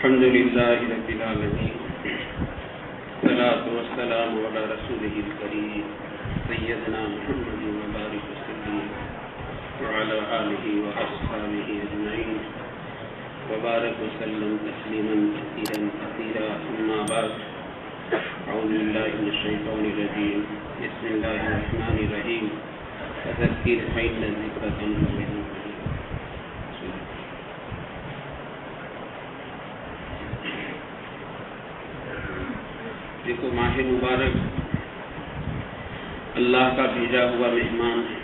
الحمد لله رب العالمين والصلاة والسلام على رسوله الكريم سيدنا محمد وبارك وسلم وعلى آله وأصحابه أجمعين وبارك وسلم تسليما كثيرا أما بعد أعوذ بالله من الشيطان الرجيم بسم الله الرحمن الرحيم فذكر فإن الذكرى تنفع المؤمنين. دیکھو ماہ مبارک اللہ کا بھیجا ہوا مہمان ہے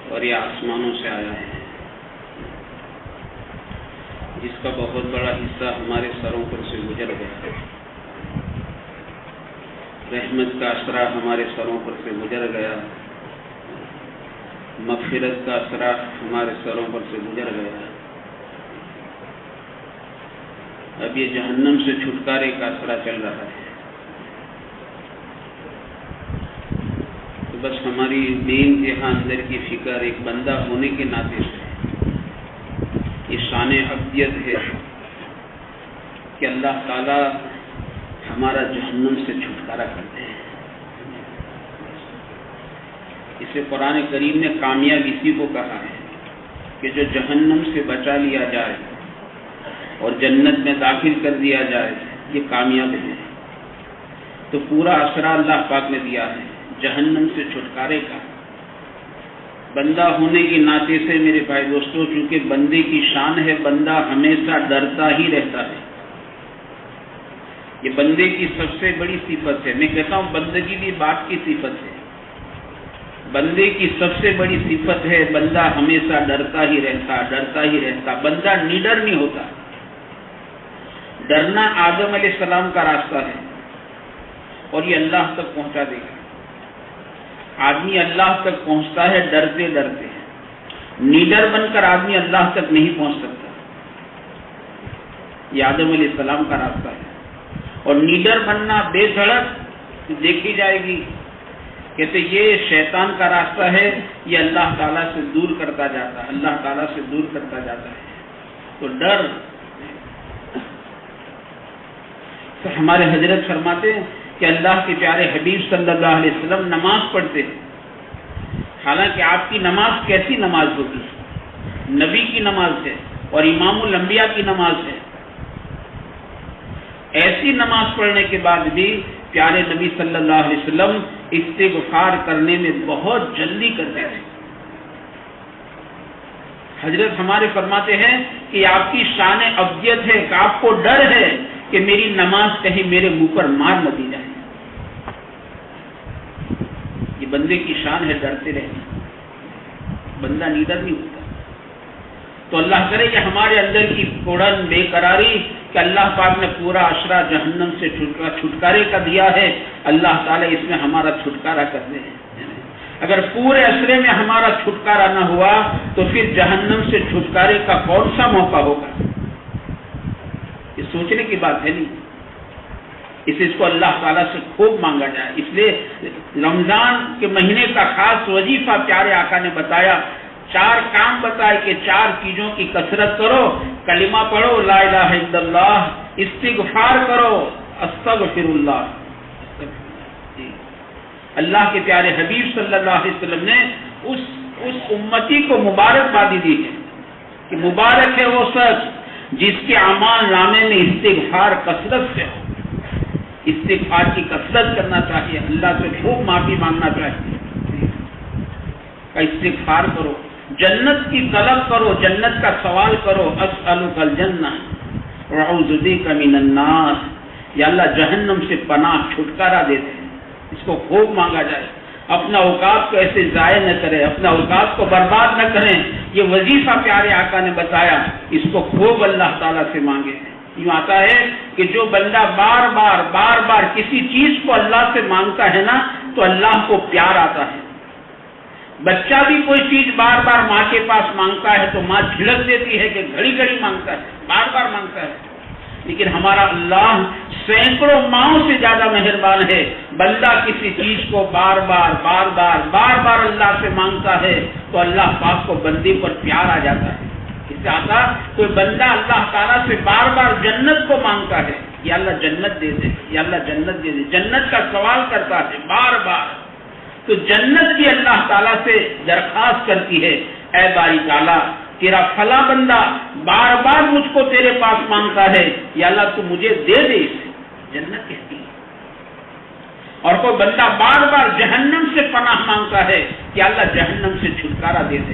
اور یہ آسمانوں سے آیا ہے، جس کا بہت بڑا حصہ ہمارے سروں پر سے گزر گیا، رحمت کا اثرا ہمارے سروں پر سے گزر گیا، مغفرت کا اثرا ہمارے سروں پر سے گزر گیا، اب یہ جہنم سے چھٹکارے کا اثرا چل رہا ہے۔ تو بس ہماری بے انتہا اندر کی فکر ایک بندہ ہونے کے ناطے سے یہ شان عبدیت ہے کہ اللہ تعالی ہمارا جہنم سے چھٹکارا کرتے ہیں۔ اسے قرآن کریم نے کامیاب اسی کو کہا ہے کہ جو جہنم سے بچا لیا جائے اور جنت میں داخل کر دیا جائے یہ کامیاب ہے۔ تو پورا اثرا اللہ پاک نے دیا ہے جہنم سے چھٹکارے کا۔ بندہ ہونے کے ناطے سے میرے بھائی دوستو، چونکہ بندے کی شان ہے بندہ ہمیشہ ڈرتا ہی رہتا ہے، یہ بندے کی سب سے بڑی صفت ہے۔ میں کہتا ہوں بندگی بھی بات کی صفت ہے، بندے کی سب سے بڑی صفت ہے بندہ ہمیشہ ڈرتا ہی رہتا۔ بندہ نڈر نہیں ہوتا۔ ڈرنا آدم علیہ السلام کا راستہ ہے اور یہ اللہ تک پہنچا دے گا۔ آدمی اللہ تک پہنچتا ہے ڈرتے ڈرتے، نیڈر بن کر آدمی اللہ تک نہیں پہنچ سکتا۔ یہ آدم علیہ السلام کا راستہ ہے، اور نیڈر بننا بے دھڑک دیکھی جائے گی، کہتے یہ شیطان کا راستہ ہے، یہ اللہ تعالیٰ سے دور کرتا جاتا ہے، اللہ تعالیٰ سے دور کرتا جاتا ہے۔ تو ڈر، تو ہمارے حضرت فرماتے ہیں کہ اللہ کے پیارے حبیب صلی اللہ علیہ وسلم نماز پڑھتے ہیں، حالانکہ آپ کی نماز کیسی نماز ہوگی؟ نبی کی نماز ہے اور امام الانبیاء کی نماز ہے۔ ایسی نماز پڑھنے کے بعد بھی پیارے نبی صلی اللہ علیہ وسلم استغفار کرنے میں بہت جلدی کرتے تھے۔ حضرت ہمارے فرماتے ہیں کہ آپ کی شان ابدیت ہے کہ آپ کو ڈر ہے کہ میری نماز کہیں میرے منہ پر مار نہ دی جائے۔ یہ بندے کی شان ہے ڈرتے رہنا، بندہ نیڈر نہیں ہوتا۔ تو اللہ کرے کہ ہمارے اندر کی پھوڑن بے قراری کہ اللہ پاک نے پورا عشرہ جہنم سے چھٹکارے کا دیا ہے، اللہ تعالیٰ اس میں ہمارا چھٹکارا کر دے۔ اگر پورے عشرے میں ہمارا چھٹکارا نہ ہوا تو پھر جہنم سے چھٹکارے کا کون سا موقع ہوگا؟ یہ سوچنے کی بات ہے نہیں، اس کو اللہ تعالیٰ سے خوب مانگا جائے۔ اس لیے رمضان کے مہینے کا خاص وظیفہ پیارے آقا نے بتایا، 4 کام بتائے کہ 4 چیزوں کی کثرت کرو، کلمہ پڑھو لا الہ الا اللہ، استغفار کرو استغفر اللہ۔ اللہ کے پیارے حبیب صلی اللہ علیہ وسلم نے اس امتی کو مبارکبادی دی ہے کہ مبارک ہے وہ شخص جس کے اعمال نامے میں استغفار کثرت سے ہو۔ استغفار کی کثرت کرنا چاہیے، اللہ سے خوب معافی مانگنا چاہیے، استغفار کرو، جنت کی طلب کرو، جنت کا سوال کرو، اسألک الجنہ واعوذ بک من النار، یا اللہ جہنم سے پناہ چھٹکارا دیتے ہیں، اس کو خوب مانگا جائے۔ اپنا اوقات کو ایسے ضائع نہ کریں، اپنا اوقات کو برباد نہ کریں، یہ وظیفہ پیارے آقا نے بتایا، اس کو خوب اللہ تعالیٰ سے مانگے۔ یوں آتا ہے کہ جو بندہ بار بار کسی چیز کو اللہ سے مانگتا ہے نا تو اللہ کو پیار آتا ہے۔ بچہ بھی کوئی چیز بار بار ماں کے پاس مانگتا ہے تو ماں جھڑک دیتی ہے کہ گھڑی گھڑی مانگتا ہے، بار بار مانگتا ہے، لیکن ہمارا اللہ سینکڑوں ماؤں سے زیادہ مہربان ہے۔ بندہ کسی چیز کو بار بار اللہ سے مانگتا ہے تو اللہ پاک کو بندے پر پیار آ جاتا ہے۔ اس چاہتا کوئی بندہ اللہ تعالیٰ سے بار بار جنت کو مانگتا ہے، یا اللہ جنت دے دے، یا اللہ جنت دے دے، جنت کا سوال کرتا ہے بار بار، تو جنت بھی اللہ تعالیٰ سے درخواست کرتی ہے، اے باری تعالیٰ تیرا فلاں بندہ بار بار مجھ کو تیرے پاس مانگتا ہے، یا اللہ تو مجھے دے دے اسے، جنت کہتی ہے۔ اور کوئی بندہ بار بار جہنم سے پناہ مانگتا ہے کہ اللہ جہنم سے چھٹکارا دے دے،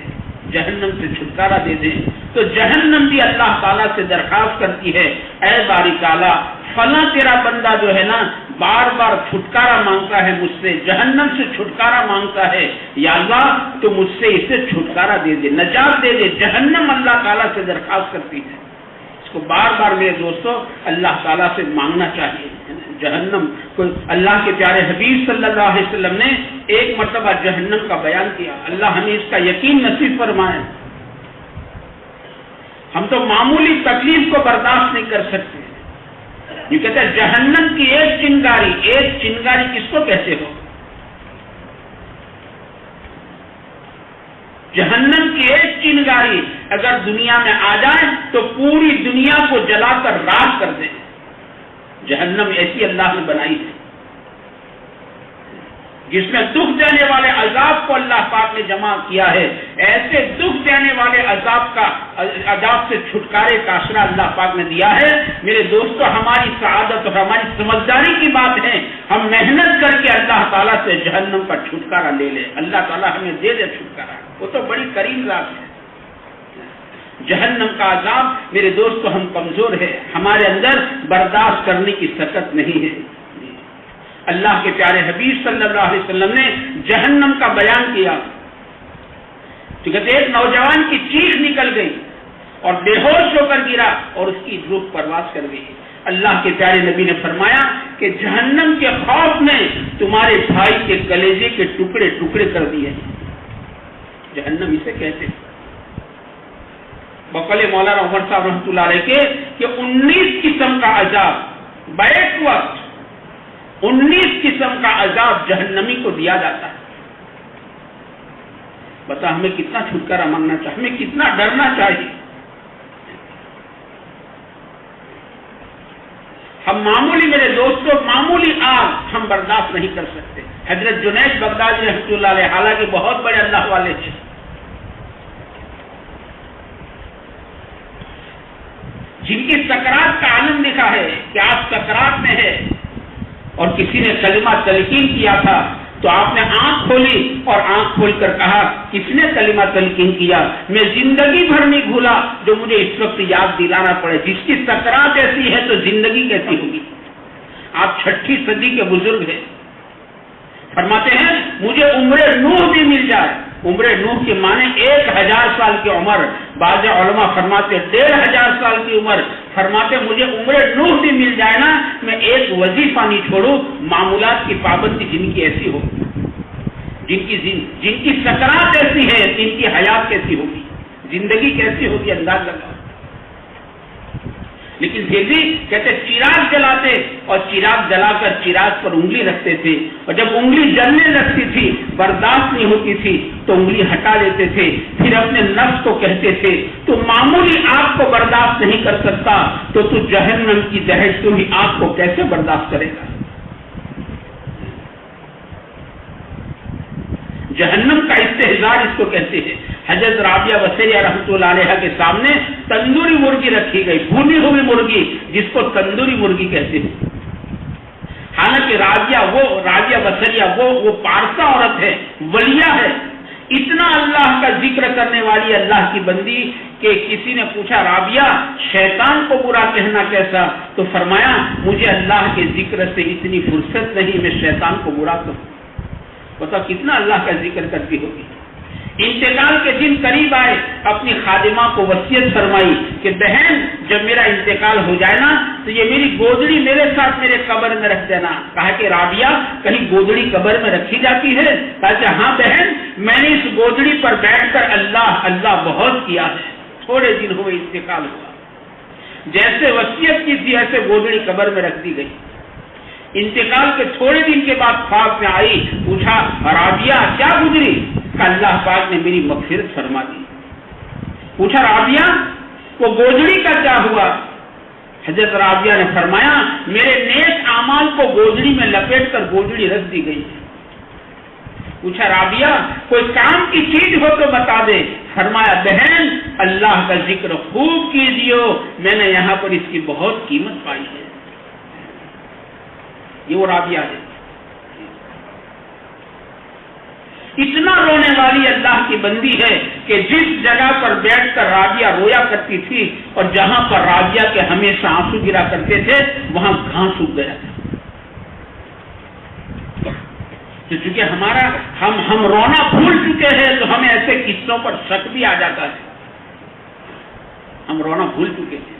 جہنم سے چھٹکارا دے دے، تو جہنم بھی اللہ تعالیٰ سے درخواست کرتی ہے، اے باری تعالیٰ فلاں تیرا بندہ جو ہے نا بار بار چھٹکارا مانگتا ہے مجھ سے، جہنم سے چھٹکارا مانگتا ہے، یا اللہ تو مجھ سے اسے چھٹکارا دے دے، نجات دے دے۔ جہنم اللہ تعالیٰ سے درخواست کرتی ہے، اس کو بار بار میرے دوستوں اللہ تعالیٰ سے مانگنا چاہیے۔ جہنم کو اللہ کے پیارے حبیب صلی اللہ علیہ وسلم نے ایک مرتبہ جہنم کا بیان کیا، اللہ ہمیں اس کا یقین نصیب فرمائے۔ ہم تو معمولی تکلیف کو برداشت نہیں کر سکتے، یہ کہتے ہیں جہنم کی ایک چنگاری کس کو کہتے ہو؟ جہنم کی ایک چنگاری اگر دنیا میں آ جائے تو پوری دنیا کو جلا کر راکھ کر دے۔ جہنم ایسی اللہ نے بنائی ہے جس میں دکھ دینے والے عذاب کو اللہ پاک نے جمع کیا ہے، ایسے دکھ دینے والے عذاب سے چھٹکارے کا آسرا اللہ پاک نے دیا ہے۔ میرے دوستو ہماری سعادت اور ہماری سمجھداری کی بات ہے، ہم محنت کر کے اللہ تعالیٰ سے جہنم کا چھٹکارا لے لیں، اللہ تعالیٰ ہمیں دے دے چھٹکارا، وہ تو بڑی کریم ذات ہے۔ جہنم کا عذاب میرے دوستو ہم کمزور ہیں، ہمارے اندر برداشت کرنے کی طاقت نہیں ہے۔ اللہ کے پیارے حبیب صلی اللہ علیہ وسلم نے جہنم کا بیان کیا، کہتے ایک نوجوان کی چیخ نکل گئی اور بے ہوش ہو کر گرا اور اس کی روح پرواز کر گئی۔ اللہ کے پیارے نبی نے فرمایا کہ جہنم کے خوف نے تمہارے بھائی کے کلیجے کے ٹکڑے ٹکڑے کر دیے۔ جہنم اسے کہتے ہیں۔ بقول مولانا عمر صاحب رحمۃ اللہ علیہ کے کہ 19 قسم کا عذاب بیک وقت 19 قسم کا عذاب جہنمی کو دیا جاتا ہے۔ بتا ہمیں کتنا چھٹکارا مانگنا چاہیے، ہمیں کتنا ڈرنا چاہیے۔ ہم معمولی میرے دوستوں معمولی آگ ہم برداشت نہیں کر سکتے۔ حضرت جنید بغدادی رحمۃ اللہ علیہ حالانکہ بہت بڑے اللہ والے تھے، جن کی سکرات کا عالم لکھا ہے کہ آپ سکرات میں ہے اور کسی نے کلمہ تلقین کیا تھا تو آپ نے آنکھ کھولی اور آنکھ کھول کر کہا کس نے کلمہ تلقین کیا؟ میں زندگی بھر نہیں بھولا جو مجھے اس وقت یاد دلانا پڑے۔ جس کی سکرات ایسی ہے تو زندگی کیسی ہوگی؟ آپ 6ٹھی صدی کے بزرگ ہیں، فرماتے ہیں مجھے عمر نوح بھی مل جائے۔ عمر نوح کے معنی 1000 سال کی عمر، بعض علماء فرماتے 1500 سال کی عمر، فرماتے مجھے عمر نوح بھی مل جائے نا، میں ایک وظیفہ نہیں چھوڑوں، معمولات کی پابندی جن کی ایسی ہو، جن کی سکرات ایسی ہے، جن کی حیات کیسی ہوگی، زندگی کیسی ہوگی، انداز لگاؤ۔ لیکن پھر بھی کہتے چراغ جلاتے اور چراغ جلا کر چراغ پر انگلی رکھتے تھے، اور جب انگلی جلنے لگتی تھی برداشت نہیں ہوتی تھی تو انگلی ہٹا لیتے تھے، پھر اپنے نفس کو کہتے تھے تو معمولی آگ کو برداشت نہیں کر سکتا تو جہنم کی دہشت ہوئی آگ کو کیسے برداشت کرے گا؟ جہنم کا استحضار اس کو کہتے ہیں۔ حضرت رابعہ بصریہ رحمۃ اللہ علیہ کے سامنے تندوری مرغی رکھی گئی، بھونی ہوئی مرغی جس کو تندوری مرغی کہتے ہیں۔ حالانکہ رابعہ بصریہ وہ پارسا عورت ہے، ولیہ ہے، اتنا اللہ کا ذکر کرنے والی اللہ کی بندی کہ کسی نے پوچھا رابعہ شیطان کو برا کہنا کیسا؟ تو فرمایا مجھے اللہ کے ذکر سے اتنی فرصت نہیں میں شیطان کو برا کہوں۔ بتا کتنا اللہ کا ذکر کرتی ہوگی۔ انتقال کے دن قریب آئے، اپنی خادمہ کو وصیت فرمائی کہ بہن جب میرا انتقال ہو جائے نا تو یہ میری گودڑی میرے ساتھ میرے قبر میں رکھ دینا۔ کہا کہ رابعہ کہیں گودڑی قبر میں رکھی جاتی ہے؟ کہا کہ ہاں بہن میں نے اس گودڑی پر بیٹھ کر اللہ اللہ بہت کیا ہے، تھوڑے دن ہوئے انتقال ہوا، جیسے وصیت کی تھی ایسے گودڑی قبر میں رکھ دی گئی۔ انتقال کے تھوڑے دن کے بعد خواب میں آئی، پوچھا رابعہ کیا گزری؟ کہ اللہ پاک نے میری مغفرت فرما دی۔ پوچھا رابعہ وہ گوجڑی کا کیا ہوا؟ حضرت رابعہ نے فرمایا میرے نیک اعمال کو گوجڑی میں لپیٹ کر گوجڑی رکھ دی گئی۔ پوچھا رابعہ کوئی کام کی چیز ہو تو بتا دے۔ فرمایا بہن اللہ کا ذکر خوب کیجیے، میں نے یہاں پر اس کی بہت قیمت پائی ہے۔ یہ وہ رابعہ ہے، اتنا رونے والی اللہ کی بندی ہے کہ جس جگہ پر بیٹھ کر رابعہ رویا کرتی تھی اور جہاں پر رابعہ کے ہمیشہ آنسو گرا کرتے تھے وہاں گھاس اگ گیا تھا۔ چونکہ ہم رونا بھول چکے ہیں تو ہمیں ایسے قصوں پر شک بھی آ جاتا ہے، ہم رونا بھول چکے ہیں،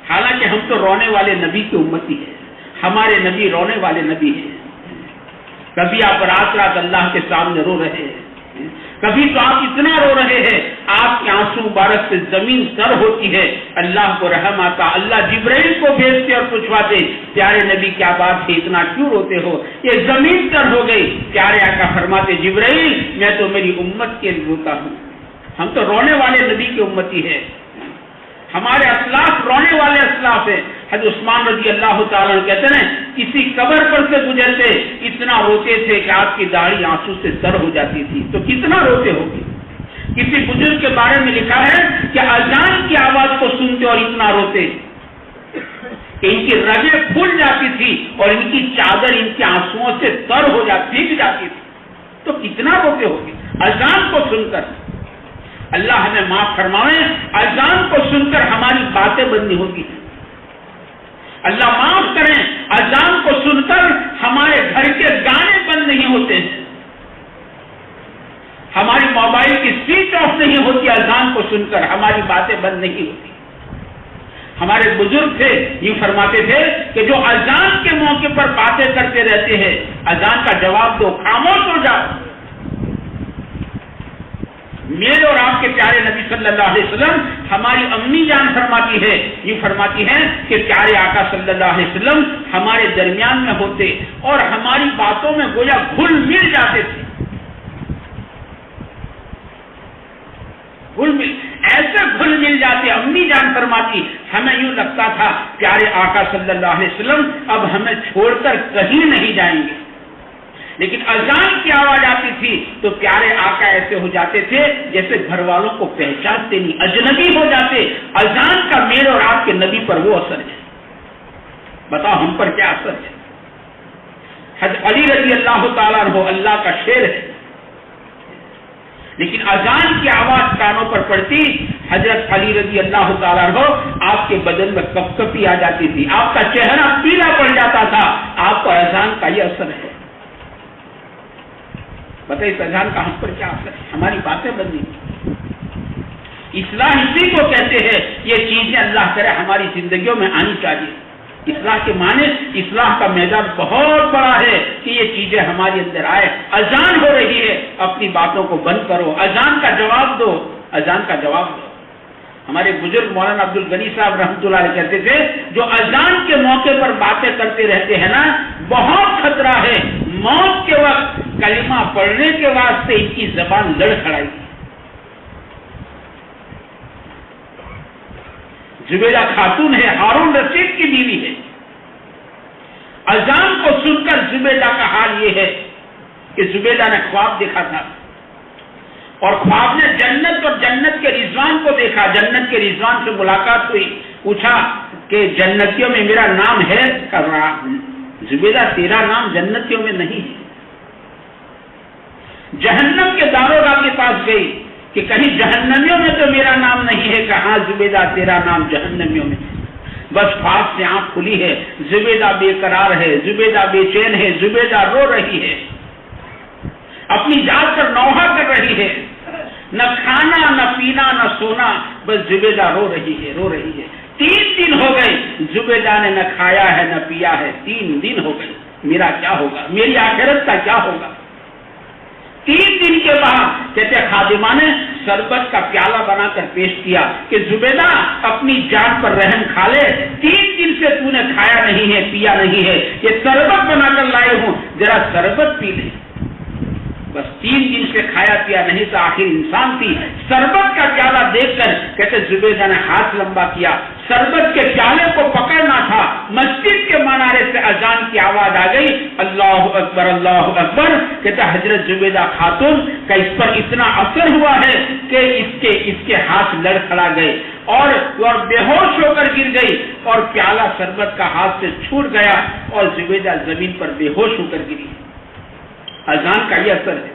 حالانکہ ہم تو رونے والے نبی کی امتی ہیں، ہمارے نبی رونے والے نبی ہیں۔ کبھی آپ رات رات اللہ کے سامنے رو رہے ہیں، کبھی تو آپ اتنا رو رہے ہیں آپ کے آنسو مبارک سے زمین تر ہوتی ہے، اللہ کو رحم آتا، اللہ جبرائیل کو بھیجتے اور پوچھواتے پیارے نبی کیا بات ہے اتنا کیوں روتے ہو؟ یہ زمین تر ہو گئی۔ پیارے آقا فرماتے جبرائیل میں تو میری امت کے لیے روتا ہوں، ہم تو رونے والے نبی کی امتی ہے، ہمارے اسلاف رونے والے اسلاف ہیں۔ حضرت عثمان رضی اللہ تعالیٰ کہتے ہیں کسی قبر پر سے گزرتے اتنا روتے تھے کہ آپ کی داڑھی آنسو سے تر ہو جاتی تھی، تو کتنا روتے ہوگے؟ کسی بزرگ کے بارے میں لکھا ہے کہ اذان کی آواز کو سنتے اور اتنا روتے کہ ان کی رگیں پھول جاتی تھی اور ان کی چادر ان کے آنسوؤں سے تر ہو جاتی تھی، تو کتنا روتے ہوگے اذان کو سن کر؟ اللہ ہمیں معاف فرمائے، اذان کو سن کر ہماری باتیں بند نہیں ہوتی، اللہ معاف کریں، اذان کو سن کر ہمارے گھر کے گانے بند نہیں ہوتے، ہماری موبائل کی سوئچ آف نہیں ہوتی، اذان کو سن کر ہماری باتیں بند نہیں ہوتی۔ ہمارے بزرگ تھے یہ فرماتے تھے کہ جو اذان کے موقع پر باتیں کرتے رہتے ہیں اذان کا جواب دو، خاموش ہو جاؤ۔ میرے اور آپ کے پیارے نبی صلی اللہ علیہ وسلم، ہماری امی جان فرماتی ہے یہ فرماتی ہیں کہ پیارے آقا صلی اللہ علیہ وسلم ہمارے درمیان میں ہوتے اور ہماری باتوں میں گویا گھل مل جاتے تھے، ایسے گھل مل جاتے۔ امی جان فرماتی ہمیں یوں لگتا تھا پیارے آقا صلی اللہ علیہ وسلم اب ہمیں چھوڑ کر کہیں نہیں جائیں گے، لیکن اذان کی آواز آتی تھی تو پیارے آقا ایسے ہو جاتے تھے جیسے گھر والوں کو پہچانتے نہیں، اجنبی ہو جاتے۔ اذان کا میرے اور آپ کے نبی پر وہ اثر ہے، بتاؤ ہم پر کیا اثر ہے؟ حضرت علی رضی اللہ تعالیٰ عنہ اللہ کا شیر ہے، لیکن اذان کی آواز کانوں پر پڑتی حضرت علی رضی اللہ تعالیٰ عنہ آپ کے بدن میں کپکپی آ جاتی تھی، آپ کا چہرہ پیلا پڑ جاتا تھا، آپ کو اذان کا یہ اثر ہے۔ بتائیے اس اذان کا ہم پر کیا اثر ہے؟ ہماری باتیں بدلی۔ اصلاح اسی کو کہتے ہیں، یہ چیزیں اللہ کرے ہماری زندگیوں میں آنی چاہیے۔ اصلاح کے معنی اصلاح کا میدان بہت بڑا ہے کہ یہ چیزیں ہمارے اندر آئے۔ اذان ہو رہی ہے اپنی باتوں کو بند کرو، اذان کا جواب دو، اذان کا جواب دو۔ ہمارے بزرگ مولانا عبد الغنی صاحب رحمۃ اللہ علیہ کہتے تھے جو اذان کے موقع پر باتیں کرتے رہتے ہیں نا بہت خطرہ ہے، موت کے وقت کلمہ پڑھنے کے واسطے ان کی زبان لڑکھڑائی۔ زبیدہ خاتون ہے، ہارون رشید کی بیوی ہے، اذان کو سن کر زبیدہ کا حال یہ ہے کہ زبیدہ نے خواب دیکھا تھا اور خواب نے جنت اور جنت کے رضوان کو دیکھا، جنت کے رضوان سے ملاقات ہوئی، پوچھا کہ جنتیوں میں میرا نام ہے؟ زبیدہ تیرا نام جنتیوں میں نہیں ہے۔ جہنم کے داروغہ کے پاس گئی کہ کہیں جہنمیوں میں تو میرا نام نہیں ہے، کہاں زبیدہ تیرا نام جہنمیوں میں ہے۔ بس خواب سے آنکھ کھلی ہے، زبیدہ بے قرار ہے، زبیدہ بے چین ہے، زبیدہ رو رہی ہے، اپنی ذات پر نوحہ کر رہی ہے، نہ کھانا نہ پینا نہ سونا، بس زبیدہ رو رہی ہے، رو رہی ہے۔ 3 دن ہو گئے زبیدہ نے نہ کھایا ہے نہ پیا ہے، 3 دن ہو گئے، میرا کیا ہوگا، میری آخرت کا کیا ہوگا؟ 3 دن کے بعد کہتے خادمہ نے شربت کا پیالہ بنا کر پیش کیا کہ زبیدہ اپنی جان پر رحم کھا لے، 3 دن سے تو نے کھایا نہیں ہے پیا نہیں ہے، یہ شربت بنا کر لائے ہوں، ذرا شربت پی لے۔ بس 3 دن سے کھایا پیا نہیں تھا، آخر انسان تھی. شربت کا پیالہ دیکھ کر کہتے زبیدہ نے ہاتھ لمبا کیا، شربت کے پیالے کو پکڑنا تھا. مسجد کے منارے سے اذان کی آواز آ گئی، اللہ اکبر اللہ اکبر. کہتا حضرت زبیدہ خاتون کا اس پر اتنا اثر ہوا ہے کہ اس کے ہاتھ لڑکھڑا گئے اور بے ہوش ہو کر گر گئی اور پیالہ شربت کا ہاتھ سے چھوٹ گیا اور زبیدہ زمین پر بے ہوش ہو کر گری. اذان کا یہ اثر ہے.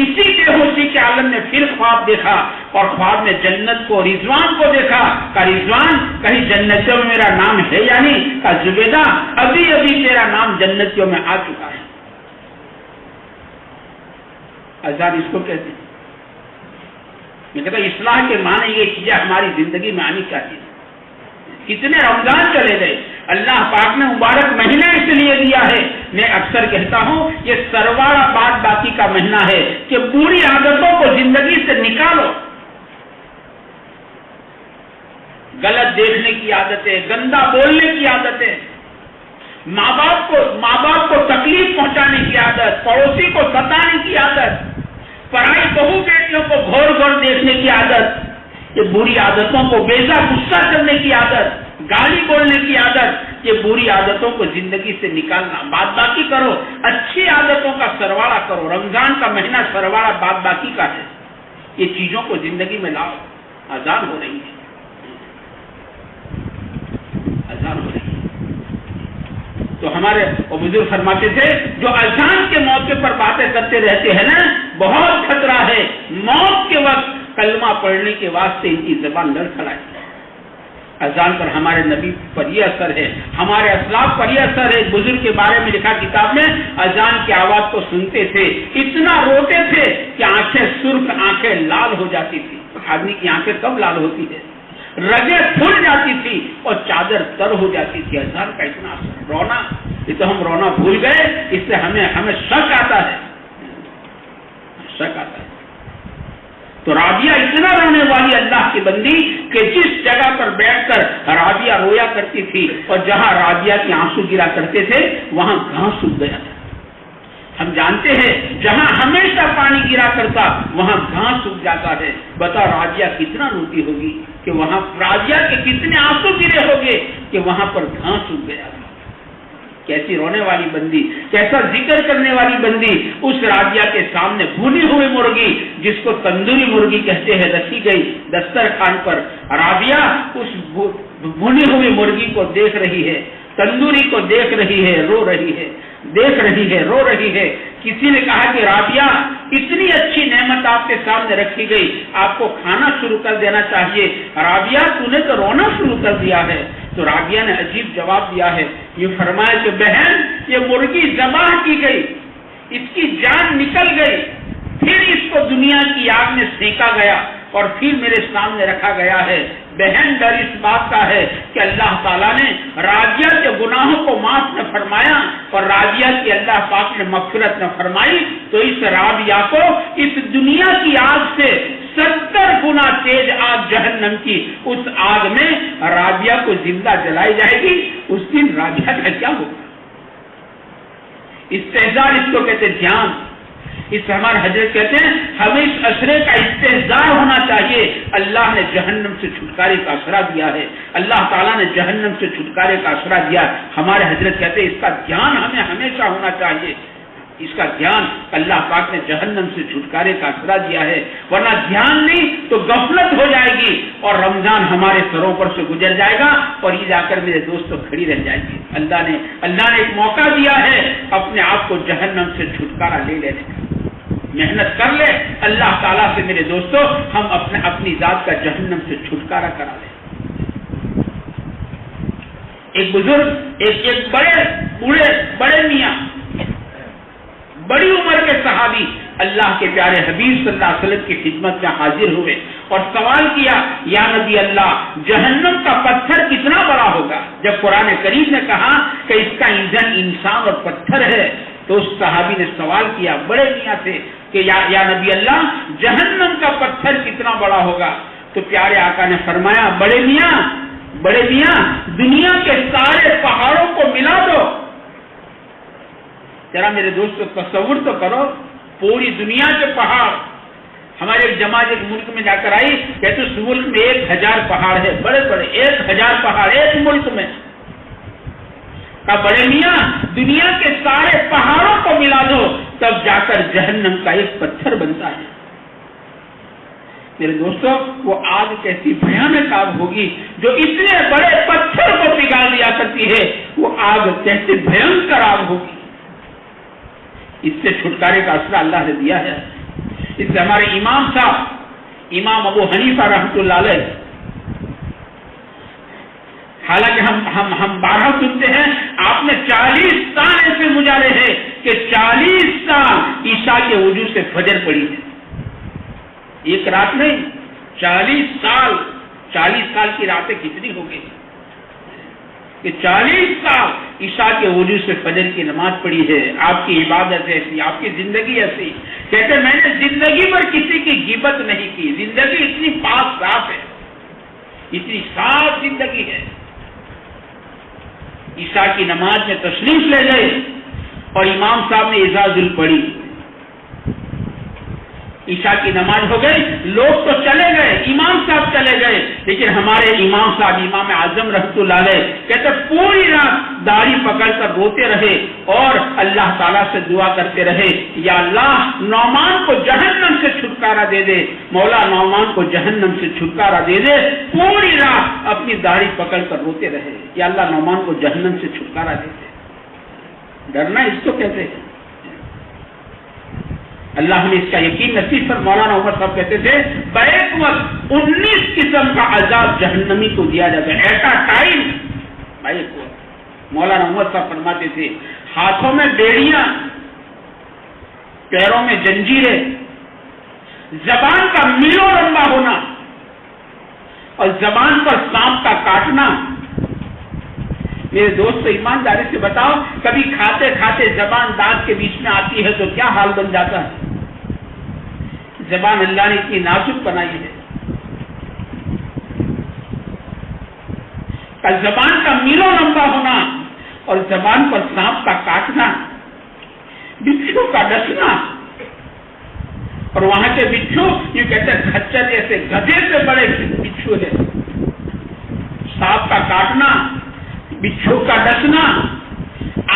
اسی بے ہوشی کے عالم نے پھر خواب دیکھا اور خواب میں جنت کو، رضوان کو دیکھا. کہا رضوان کہیں جنتیوں میں میرا نام ہے یا نہیں؟ کہا زبیدہ ابھی ابھی تیرا نام جنتیوں میں آ چکا ہے. اذان اس کو کہتے ہیں. میں کہتا اصلاح کے معنی یہ چیزیں ہماری زندگی میں آنی چاہیے. کتنے رمضان چلے گئے، اللہ پاک نے مبارک مہینہ اس لیے دیا ہے. میں اکثر کہتا ہوں یہ سرواڑا بات باقی کا مہینہ ہے کہ بری عادتوں کو زندگی سے نکالو. غلط دیکھنے کی عادتیں، گندا بولنے کی عادتیں، ماں باپ کو تکلیف پہنچانے کی عادت، پڑوسی کو ستانے کی عادت، پرائی بہو بیٹیوں کو گھور گھور دیکھنے کی عادت، یہ بری عادتوں کو بیجا غصہ کرنے کی عادت، گالی بولنے کی عادت، یہ بری عادتوں کو زندگی سے نکالنا. بات باقی کرو، اچھی عادتوں کا سرواڑا کرو. رمضان کا مہینہ سرواڑا بات باقی کا ہے. یہ چیزوں کو زندگی میں لاؤ. اذان ہو رہی ہے، اذان ہو رہی ہے. تو ہمارے بزرگ فرماتے تھے جو اذان کے موقع پر باتیں کرتے رہتے ہیں نا، بہت خطرہ ہے. موت کے وقت کلمہ پڑھنے کے واسطے ان کی زبان لڑکھڑائے. اذان پر ہمارے نبی پر یہ اثر ہے، ہمارے اسلاف پر یہ اثر ہے. بزرگ کے بارے میں لکھا کتاب میں، اذان کی آواز کو سنتے تھے اتنا روتے تھے کہ آنکھیں سرخ، آنکھیں لال ہو جاتی تھی. آدمی کی آنکھیں کب لال ہوتی ہے؟ رگیں پھول جاتی تھی اور چادر تر ہو جاتی تھی. اذان کا اتنا اثر. رونا، یہ تو ہم رونا بھول گئے. اس سے ہمیں شک آتا ہے، شک آتا ہے. تو رابعہ اتنا رونے والی اللہ کی بندی کہ جس جگہ پر بیٹھ کر رابعہ رویا کرتی تھی اور جہاں رابعہ کے آنسو گرا کرتے تھے وہاں گھاس سوکھ گیا تھا. ہم جانتے ہیں جہاں ہمیشہ پانی گرا کرتا وہاں گھاس سوکھ جاتا ہے. بتا رابعہ کتنا روتی ہوگی کہ وہاں رابعہ کے کتنے آنسو گرے ہوگے کہ وہاں پر گھاس سوکھ گیا تھا. کیسی رونے والی بندی، کیسا ذکر کرنے والی بندی. اس رابعہ کے سامنے بھونی ہوئی مرغی جس کو تندوری مرغی کہتے ہیں رکھی گئی دسترخوان پر. رابعہ اس بھونی ہوئی مرغی کو دیکھ رہی ہے، تندوری کو دیکھ رہی ہے، رو رہی ہے، دیکھ رہی ہے، رو رہی ہے. کسی نے کہا کہ رابعہ اتنی اچھی نعمت آپ کے سامنے رکھی گئی، آپ کو کھانا شروع کر دینا چاہیے. رابعہ تو نے تو رونا شروع کر دیا ہے. تو رابعہ نے عجیب جواب دیا ہے. یہ فرمایا کہ بہن یہ مرغی ذبح کی گئی، اس کی جان نکل گئی، پھر اس کو دنیا کی آگ میں سینکا گیا اور پھر میرے سامنے رکھا گیا ہے. بہن ڈر اس بات کا ہے کہ اللہ تعالیٰ نے رابعہ کے گناہوں کو معاف نہ فرمایا اور رابعہ کی اللہ پاک نے مغفرت نہ فرمائی تو اس رابعہ کو اس دنیا کی آگ سے 70 گنا تیز آگ جہنم کی اس آگ میں رابعہ کو زندہ جلائی جائے گی. اس دن رابعہ کا کیا ہوگا؟ استحزار اس کو کہتے دھیان. اس ہمارے حضرت کہتے ہیں ہمیں اس اشرے کا استحزار ہونا چاہیے. اللہ نے جہنم سے چھٹکارے کا اشرا دیا ہے، اللہ تعالیٰ نے جہنم سے چھٹکارے کا اشرا دیا. ہمارے حضرت کہتے ہیں اس کا دھیان ہمیں ہمیشہ ہونا چاہیے. اس کا دھیان اللہ پاک نے جہنم سے چھٹکارے کا اشرا دیا ہے، ورنہ دھیان نہیں تو غفلت ہو جائے گی اور رمضان ہمارے سروں پر سے گزر جائے گا اور یہ جا کر میرے دوستوں کھڑی رہ جائے گی. اللہ نے ایک موقع دیا ہے اپنے آپ کو جہنم سے چھٹکارا لے لینے کا. محنت کر لے اللہ تعالیٰ سے میرے دوستوں ہم اپنی ذات کا جہنم سے چھٹکارا کرا لیں. ایک بزرگ ایک بڑے میاں بڑی عمر کے صحابی اللہ کے پیارے حبیب صلی اللہ علیہ وسلم کی خدمت میں حاضر ہوئے اور سوال کیا یا نبی اللہ جہنم کا پتھر کتنا بڑا ہوگا؟ جب قرآن کریم نے کہا کہ اس کا ایندھن انسان اور پتھر ہے تو اس صحابی نے سوال کیا بڑے میاں سے کہ یا نبی اللہ جہنم کا پتھر کتنا بڑا ہوگا؟ تو پیارے آقا نے فرمایا بڑے میاں دنیا کے سارے پہاڑوں کو ملا دو. ذرا میرے دوستو تصور تو کرو پوری دنیا کے پہاڑ. ہمارے ایک جماعت ایک ملک میں جا کر آئی, کہتے اس ملک میں 1000 پہاڑ ہے, بڑے بڑے 1000 پہاڑ ایک ملک میں. کہا بڑے میاں دنیا کے سارے پہاڑوں کو ملا دو تب جا کر جہنم کا ایک پتھر بنتا ہے. میرے دوستوں وہ آگ کیسی بھیانک آگ ہوگی جو اتنے بڑے پتھر کو پگھال دیا کرتی ہے, وہ آگ کیسے بھیانکر آگ ہوگی. اس سے چھٹکارے کا اسرا اللہ نے دیا ہے. اس سے ہمارے امام صاحب امام ابو حنیفہ رحمۃ اللہ علیہ, حالانکہ ہم 12 سنتے ہیں, آپ نے 40 سال ایسے گزارے ہیں کہ 40 سال عشاء کے وضو سے فجر پڑی ہے. ایک رات نہیں, 40 سال. 40 سال کی راتیں کتنی ہو گئی کہ 40 سال عشاء کے وضو سے فجر کی نماز پڑھی ہے. آپ کی عبادت ایسی, آپ کی زندگی ایسی. کہتے میں نے زندگی پر کسی کی غیبت نہیں کی, زندگی اتنی پاک صاف ہے, اتنی صاف زندگی ہے. عشاء کی نماز میں تشریف لے گئے اور امام صاحب نے اذا پڑھی. عشاء کی نماز ہو گئی, لوگ تو چلے گئے, امام صاحب چلے گئے, لیکن ہمارے امام صاحب امام اعظم رحمۃ اللہ علیہ کہتے پوری رات داڑھی پکڑ کر روتے رہے اور اللہ تعالیٰ سے دعا کرتے رہے, یا اللہ نعمان کو جہنم سے چھٹکارا دے دے, مولا نعمان کو جہنم سے چھٹکارا دے دے. پوری رات اپنی داڑھی پکڑ کر روتے رہے, یا اللہ نعمان کو جہنم سے چھٹکارا دے دے. ڈرنا اس کو کہتے ہیں. اللہ نے اس کا یقین نصیب پر. مولانا عمر صاحب کہتے تھے بیک وقت 19 قسم کا عذاب جہنمی کو دیا جاتا ہے ایٹ اے ٹائم. بیک وقت مولانا عمر صاحب فرماتے تھے ہاتھوں میں بیڑیاں, پیروں میں جنجیریں, زبان کا میلوں لمبا ہونا اور زبان پر سانپ کا کاٹنا. میرے دوست ایمانداری سے بتاؤ, کبھی کھاتے کھاتے زبان دانت کے بیچ میں آتی ہے تو کیا حال بن جاتا ہے. زبان اللہ نے اتنی نازک بنائی ہے. زبان کا میلوں لمبا ہونا اور زبان پر سانپ کا کاٹنا, بچھو کا ڈسنا, اور وہاں کے بچھو یہ کہتے ہیں کھچر جیسے گدھے سے بڑے بچھو ہے. سانپ کا کاٹنا, بچھو کا ڈسنا,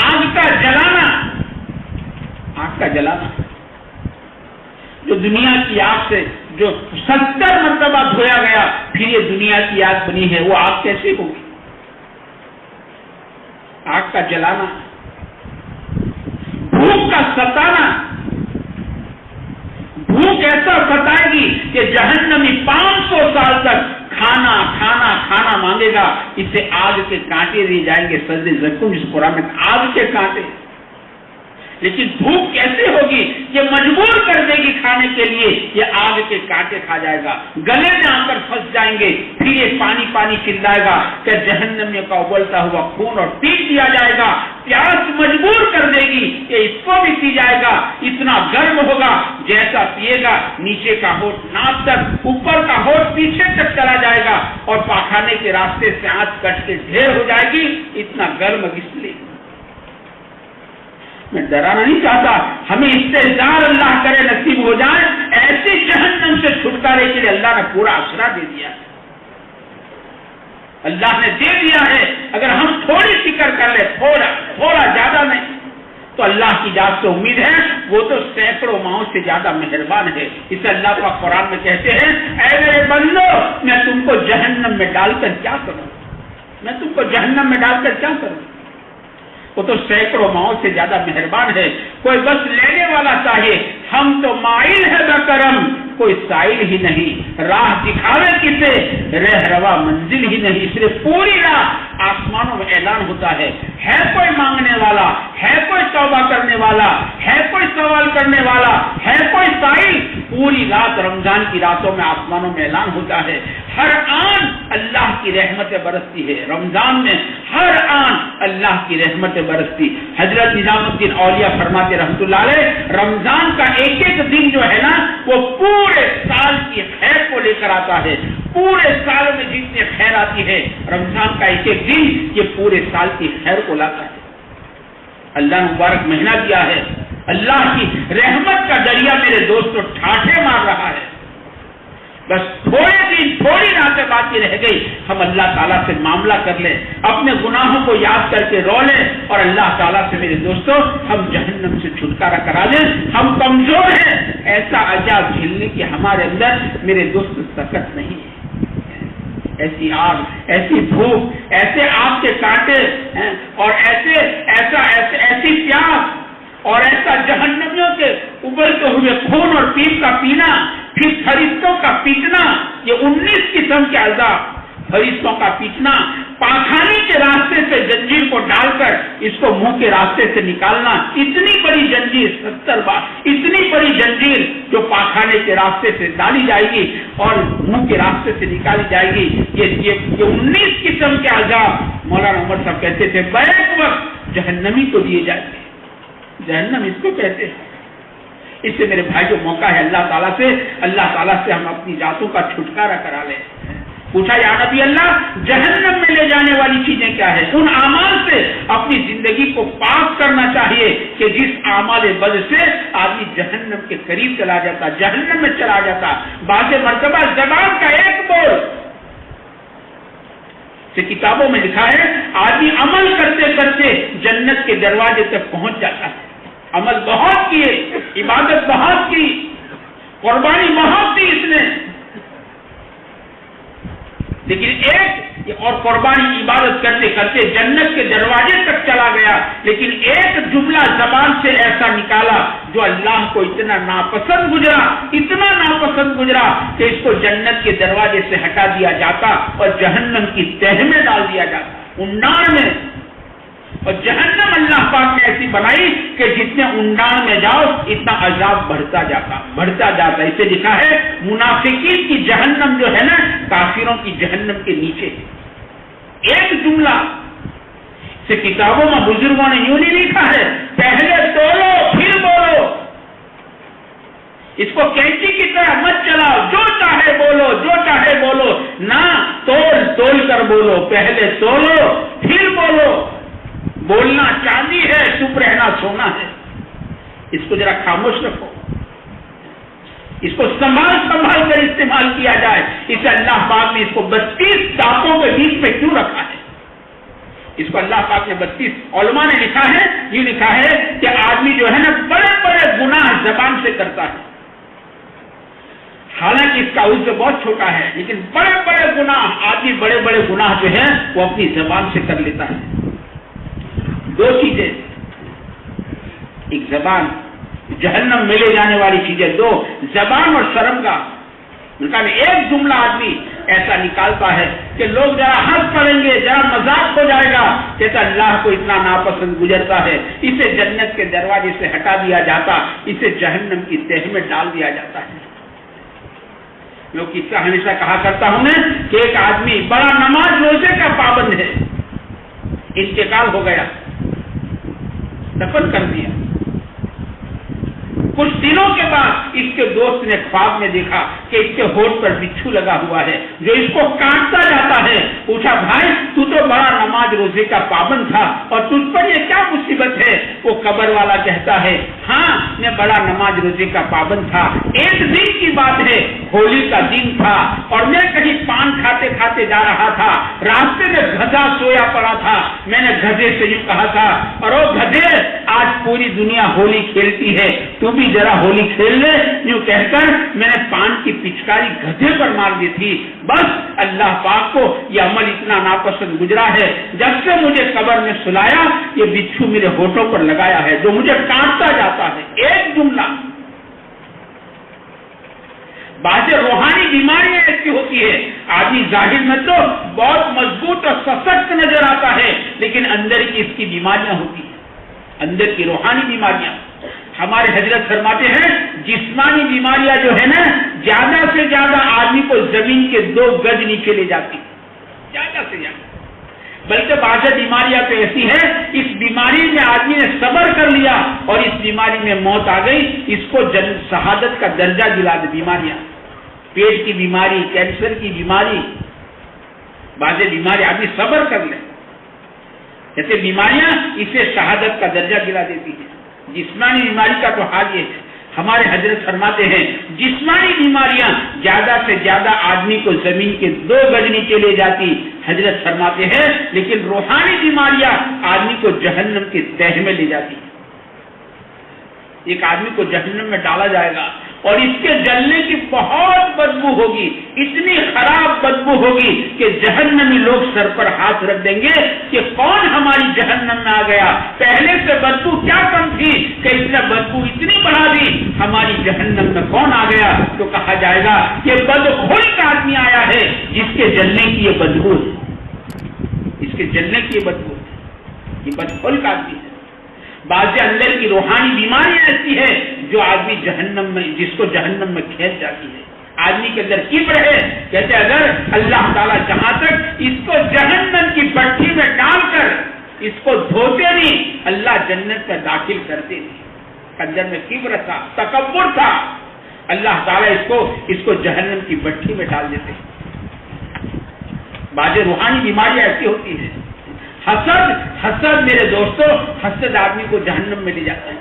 آگ کا جلانا. آگ کا جلانا جو دنیا کی آگ سے جو 70 مرتبہ دھویا گیا پھر یہ دنیا کی آگ بنی ہے, وہ آگ کیسے ہوگی. آگ کا جلانا, بھوک کا ستانا. بھوک ایسا ستائے گی کہ جہنمی 500 سال تک کھانا کھانا کھانا مانگے گا. اس سے آگ کے کانٹے دے جائیں گے, سجدے زخم جس قرآن میں آگ کے کانٹے. لیکن بھوک کیسے ہوگی, یہ مجبور کر دے گی کھانے کے لیے, یہ آگ کے کانٹے کھا جائے گا, گلے میں آ کر پھنس جائیں گے. پھر یہ پانی پانی چلائے گا کہ جہنم کا ابلتا ہوا خون اور پی دیا جائے گا. پیاس مجبور کر دے گی کہ اس کو بھی پی جائے گا. اتنا گرم ہوگا جیسا پیے گا نیچے کا ہونٹ ناک تک, اوپر کا ہونٹ پیچھے تک چلا جائے گا اور پاخانے کے راستے سے آنچ کٹ کے ڈھیر ہو جائے گی. اتنا گرم اس لیے میں ڈرانا نہیں چاہتا, ہمیں استحضار اللہ کرے نصیب ہو جائے. ایسی جہنم سے چھٹکارے کے لیے اللہ نے پورا اسرا دے دیا, اللہ نے دے دیا ہے. اگر ہم تھوڑی فکر کر لیں, تھوڑا زیادہ نہیں, تو اللہ کی ذات سے امید ہے, وہ تو سینکڑوں ماہوں سے زیادہ مہربان ہے. اسے اللہ کا قرآن میں کہتے ہیں اے میرے بندو میں تم کو جہنم میں ڈال کر کیا کروں, میں تم کو جہنم میں ڈال کر کیا کروں. وہ تو سینکڑوں ماہوں سے زیادہ مہربان ہے. کوئی بس لینے والا چاہیے, ہم تو مائل ہے بکرم, کوئی سائل ہی نہیں, راہ دکھاوے کسے, رہ روا منزل ہی نہیں. اس لیے پوری راہ آسمانوں میں اعلان ہوتا ہے کوئی مانگنے والا, ہے کوئی توبہ کرنے والا, ہے کوئی سوال کرنے والا, ہے کوئی سائل. پوری رات رمضان کی راتوں میں آسمانوں میں اعلان ہوتا ہے. ہر آن اللہ کی رحمتیں برستی ہے. رمضان میں ہر آن اللہ کی رحمتیں برستی. حضرت نظام الدین اولیاء فرماتے رحمۃ اللہ علیہ, رمضان کا ایک ایک دن جو ہے نا وہ پورے سال کی خیر کو لے کر آتا ہے. پورے سال میں جتنی خیر آتی ہے رمضان کا ایک ایک دن یہ پورے سال کی خیر کو لاتا ہے. اللہ نے مبارک مہینہ دیا ہے, اللہ کی رحمت کا دریا میرے دوستوں ٹھاٹھے مار رہا ہے. بس تھوڑے دن تھوڑی راتیں باقی رہ گئی, ہم اللہ تعالیٰ سے معاملہ کر لیں, اپنے گناہوں کو یاد کر کے رو لیں, اور اللہ تعالیٰ سے میرے دوستوں ہم جہنم سے چھٹکارا کرا لیں. ہم کمزور ہیں, ایسا عذاب جھیلنے کی ہمارے اندر میرے دوست طاقت نہیں ہے. ایسی آگ, ایسی بھوک, ایسے آگ کے کانٹے اور ایسی پیاس اور ایسا جہنمیوں کے ابلتے ہوئے خون اور پیپ کا پینا, پھر فرشتوں کا پیٹنا, یہ 19 قسم کے عذاب. فرشتوں کا پیٹنا, پاخانے کے راستے سے زنجیر کو ڈال کر اس کو منہ کے راستے سے نکالنا, اتنی بڑی زنجیر 70 بار, اتنی بڑی زنجیر جو پاخانے کے راستے سے ڈالی جائے گی اور منہ کے راستے سے نکالی جائے گی. یہ 19 قسم کے عذاب مولانا عمر صاحب کہتے تھے بیک وقت جہنمی کو دیے جائیں گے. جہنم اس کو کہتے ہیں. اس سے میرے بھائی جو موقع ہے اللہ تعالیٰ سے ہم اپنی ذاتوں کا چھٹکارا کرا لیں. پوچھا یا نبی اللہ, جہنم میں لے جانے والی چیزیں کیا ہیں؟ ان اعمال سے اپنی زندگی کو پاک کرنا چاہیے کہ جس اعمال بد سے آدمی جہنم کے قریب چلا جاتا, جہنم میں چلا جاتا. بعض مرتبہ زبان کا ایک بول سے کتابوں میں لکھا ہے آدمی عمل کرتے کرتے جنت کے دروازے تک پہنچ جاتا ہے. عمل بہت کیے, عبادت بہت کی, قربانی بہت دی اس نے, لیکن ایک اور قربانی عبادت کرتے کرتے جنت کے دروازے تک چلا گیا, لیکن ایک جملہ زبان سے ایسا نکالا جو اللہ کو اتنا ناپسند گزرا کہ اس کو جنت کے دروازے سے ہٹا دیا جاتا اور جہنم کی تہ میں ڈال دیا جاتا, انڈان میں. اور جہنم اللہ پاک نے ایسی بنائی کہ جتنے انڈان میں جاؤ اتنا عذاب بڑھتا جاتا. اسے لکھا ہے منافقین کی جہنم جو ہے نا کافروں کی جہنم کے نیچے. ایک جملہ سے کتابوں میں بزرگوں نے یوں نہیں لکھا ہے پہلے تولو پھر بولو. اس کو کینچی کی طرح مت چلاؤ, جو چاہے بولو, نہ تول کر بولو. پہلے تولو پھر بولو. بولنا چاندی ہے, چپ رہنا سونا ہے. اس کو ذرا خاموش رکھو, اس کو سنبھال کر استعمال کیا جائے. اسے اللہ پاک نے اس کو 32 دانتوں کے بیچ میں کیوں رکھا ہے؟ اس کو اللہ پاک نے 32 علماء نے لکھا ہے, یہ لکھا ہے کہ آدمی جو ہے نا بڑے بڑے گناہ زبان سے کرتا ہے. حالانکہ اس کا عذر بہت چھوٹا ہے, لیکن بڑے بڑے گناہ آدمی بڑے گناہ جو ہے وہ اپنی زبان سے کر لیتا ہے. دو چیزیں, ایک زبان, جہنم میں لے جانے والی چیزیں دو, زبان اور شرمگاہ. ایک جملہ آدمی ایسا نکالتا ہے کہ لوگ ذرا ہنس پڑیں گے, ذرا مذاق ہو جائے گا, کہتا اللہ کو اتنا ناپسند گزرتا ہے, اسے جنت کے دروازے سے ہٹا دیا جاتا, اسے جہنم کی تہ میں ڈال دیا جاتا ہے. میں وہ قصہ ہمیشہ کہا کرتا ہوں نا کہ ایک آدمی بڑا نماز روزے کا پابند ہے, انتقال ہو گیا, دفن کر دیا. کچھ دنوں کے بعد اس کے دوست نے خواب میں دیکھا کہ اس کے ہونٹ پر بچھو لگا ہوا ہے جو اس کو کاٹتا جاتا ہے. پوچھا بھائی تو بڑا نماز روزے کا پابند تھا اور تجھ پر یہ کیا مصیبت ہے؟ وہ قبر والا کہتا ہے ہاں میں بڑا نماز روزے کا پابند تھا. ایک دن کی بات ہے, ہولی کا دن تھا اور میں کہیں پان کھاتے کھاتے جا رہا تھا, راستے میں گدھا سویا پڑا تھا. میں نے گدھے سے یوں کہا تھا اور او گدھے آج پوری دنیا ہولی کھیلتی ہے, تو بھی ذرا ہولی کھیل لے. یوں کہہ کر میں نے پان کی پچکاری گدھے پر مار دی تھی. بس اللہ پاک کو یہ عمل اتنا ناپسند گزرا ہے, جب سے مجھے قبر میں سلایا یہ بچھو میرے ہونٹوں پر لگایا ہے جو مجھے کاٹتا جاتا ہے. ایک جملہ. بعض روحانی بیماریاں ایسی ہوتی ہے, آدمی ظاہر میں تو بہت مضبوط اور سشکت نظر آتا ہے, لیکن اندر کی اس کی بیماریاں ہوتی ہیں, اندر کی روحانی بیماریاں. ہمارے حضرت فرماتے ہیں جسمانی بیماریاں جو ہے نا زیادہ سے زیادہ آدمی کو زمین کے 2 گز نیچے لے جاتی, زیادہ سے زیادہ. بلکہ بعض بیماریاں تو ایسی ہیں اس بیماری میں آدمی نے صبر کر لیا اور اس بیماری میں موت آ گئی, اس کو شہادت کا درجہ دلا دے. بیماریاں, پیٹ کی بیماری, کینسر کی بیماری, بعض بیماری آدمی صبر کر لے, ایسے بیماریاں اسے شہادت کا درجہ دلا دیتی ہیں. جسمانی بیماری کا تو حال یہ ہے، ہمارے حضرت فرماتے ہیں جسمانی بیماریاں زیادہ سے زیادہ آدمی کو زمین کے 2 گز نیچے لے جاتی، حضرت فرماتے ہیں لیکن روحانی بیماریاں آدمی کو جہنم کی تہ میں لے جاتی۔ ایک آدمی کو جہنم میں ڈالا جائے گا اور اس کے جلنے کی بہت بدبو ہوگی، اتنی خراب بدبو ہوگی کہ جہنمی لوگ سر پر ہاتھ رکھ دیں گے کہ کون ہماری جہنم میں آ گیا، پہلے سے بدبو کیا کم تھی کہ اس نے بدبو اتنی بڑھا دی، ہماری جہنم میں کون آ گیا؟ تو کہا جائے گا کہ بدخلق آدمی آیا ہے جس کے جلنے کی یہ بدبو ہے، اس کے جلنے کی یہ بدبو ہے، یہ بدخلق آدمی ہے۔ بعض اندر کی روحانی بیماری ایسی ہے جو آدمی جہنم میں، جس کو جہنم میں کھینچ جاتی ہے۔ آدمی کے اندر کبر ہے، کہتے اگر اللہ تعالیٰ جہاں تک اس کو جہنم کی بھٹی میں ڈال کر اس کو دھوتے نہیں، اللہ جنت میں داخل کرتے نہیں۔ اندر میں کبر تھا، تکبر تھا، اللہ تعالیٰ اس کو جہنم کی بھٹی میں ڈال دیتے۔ بعض روحانی بیماریاں ایسی ہوتی ہیں۔ حسد میرے دوستو، حسد آدمی کو جہنم میں لے جاتا ہے۔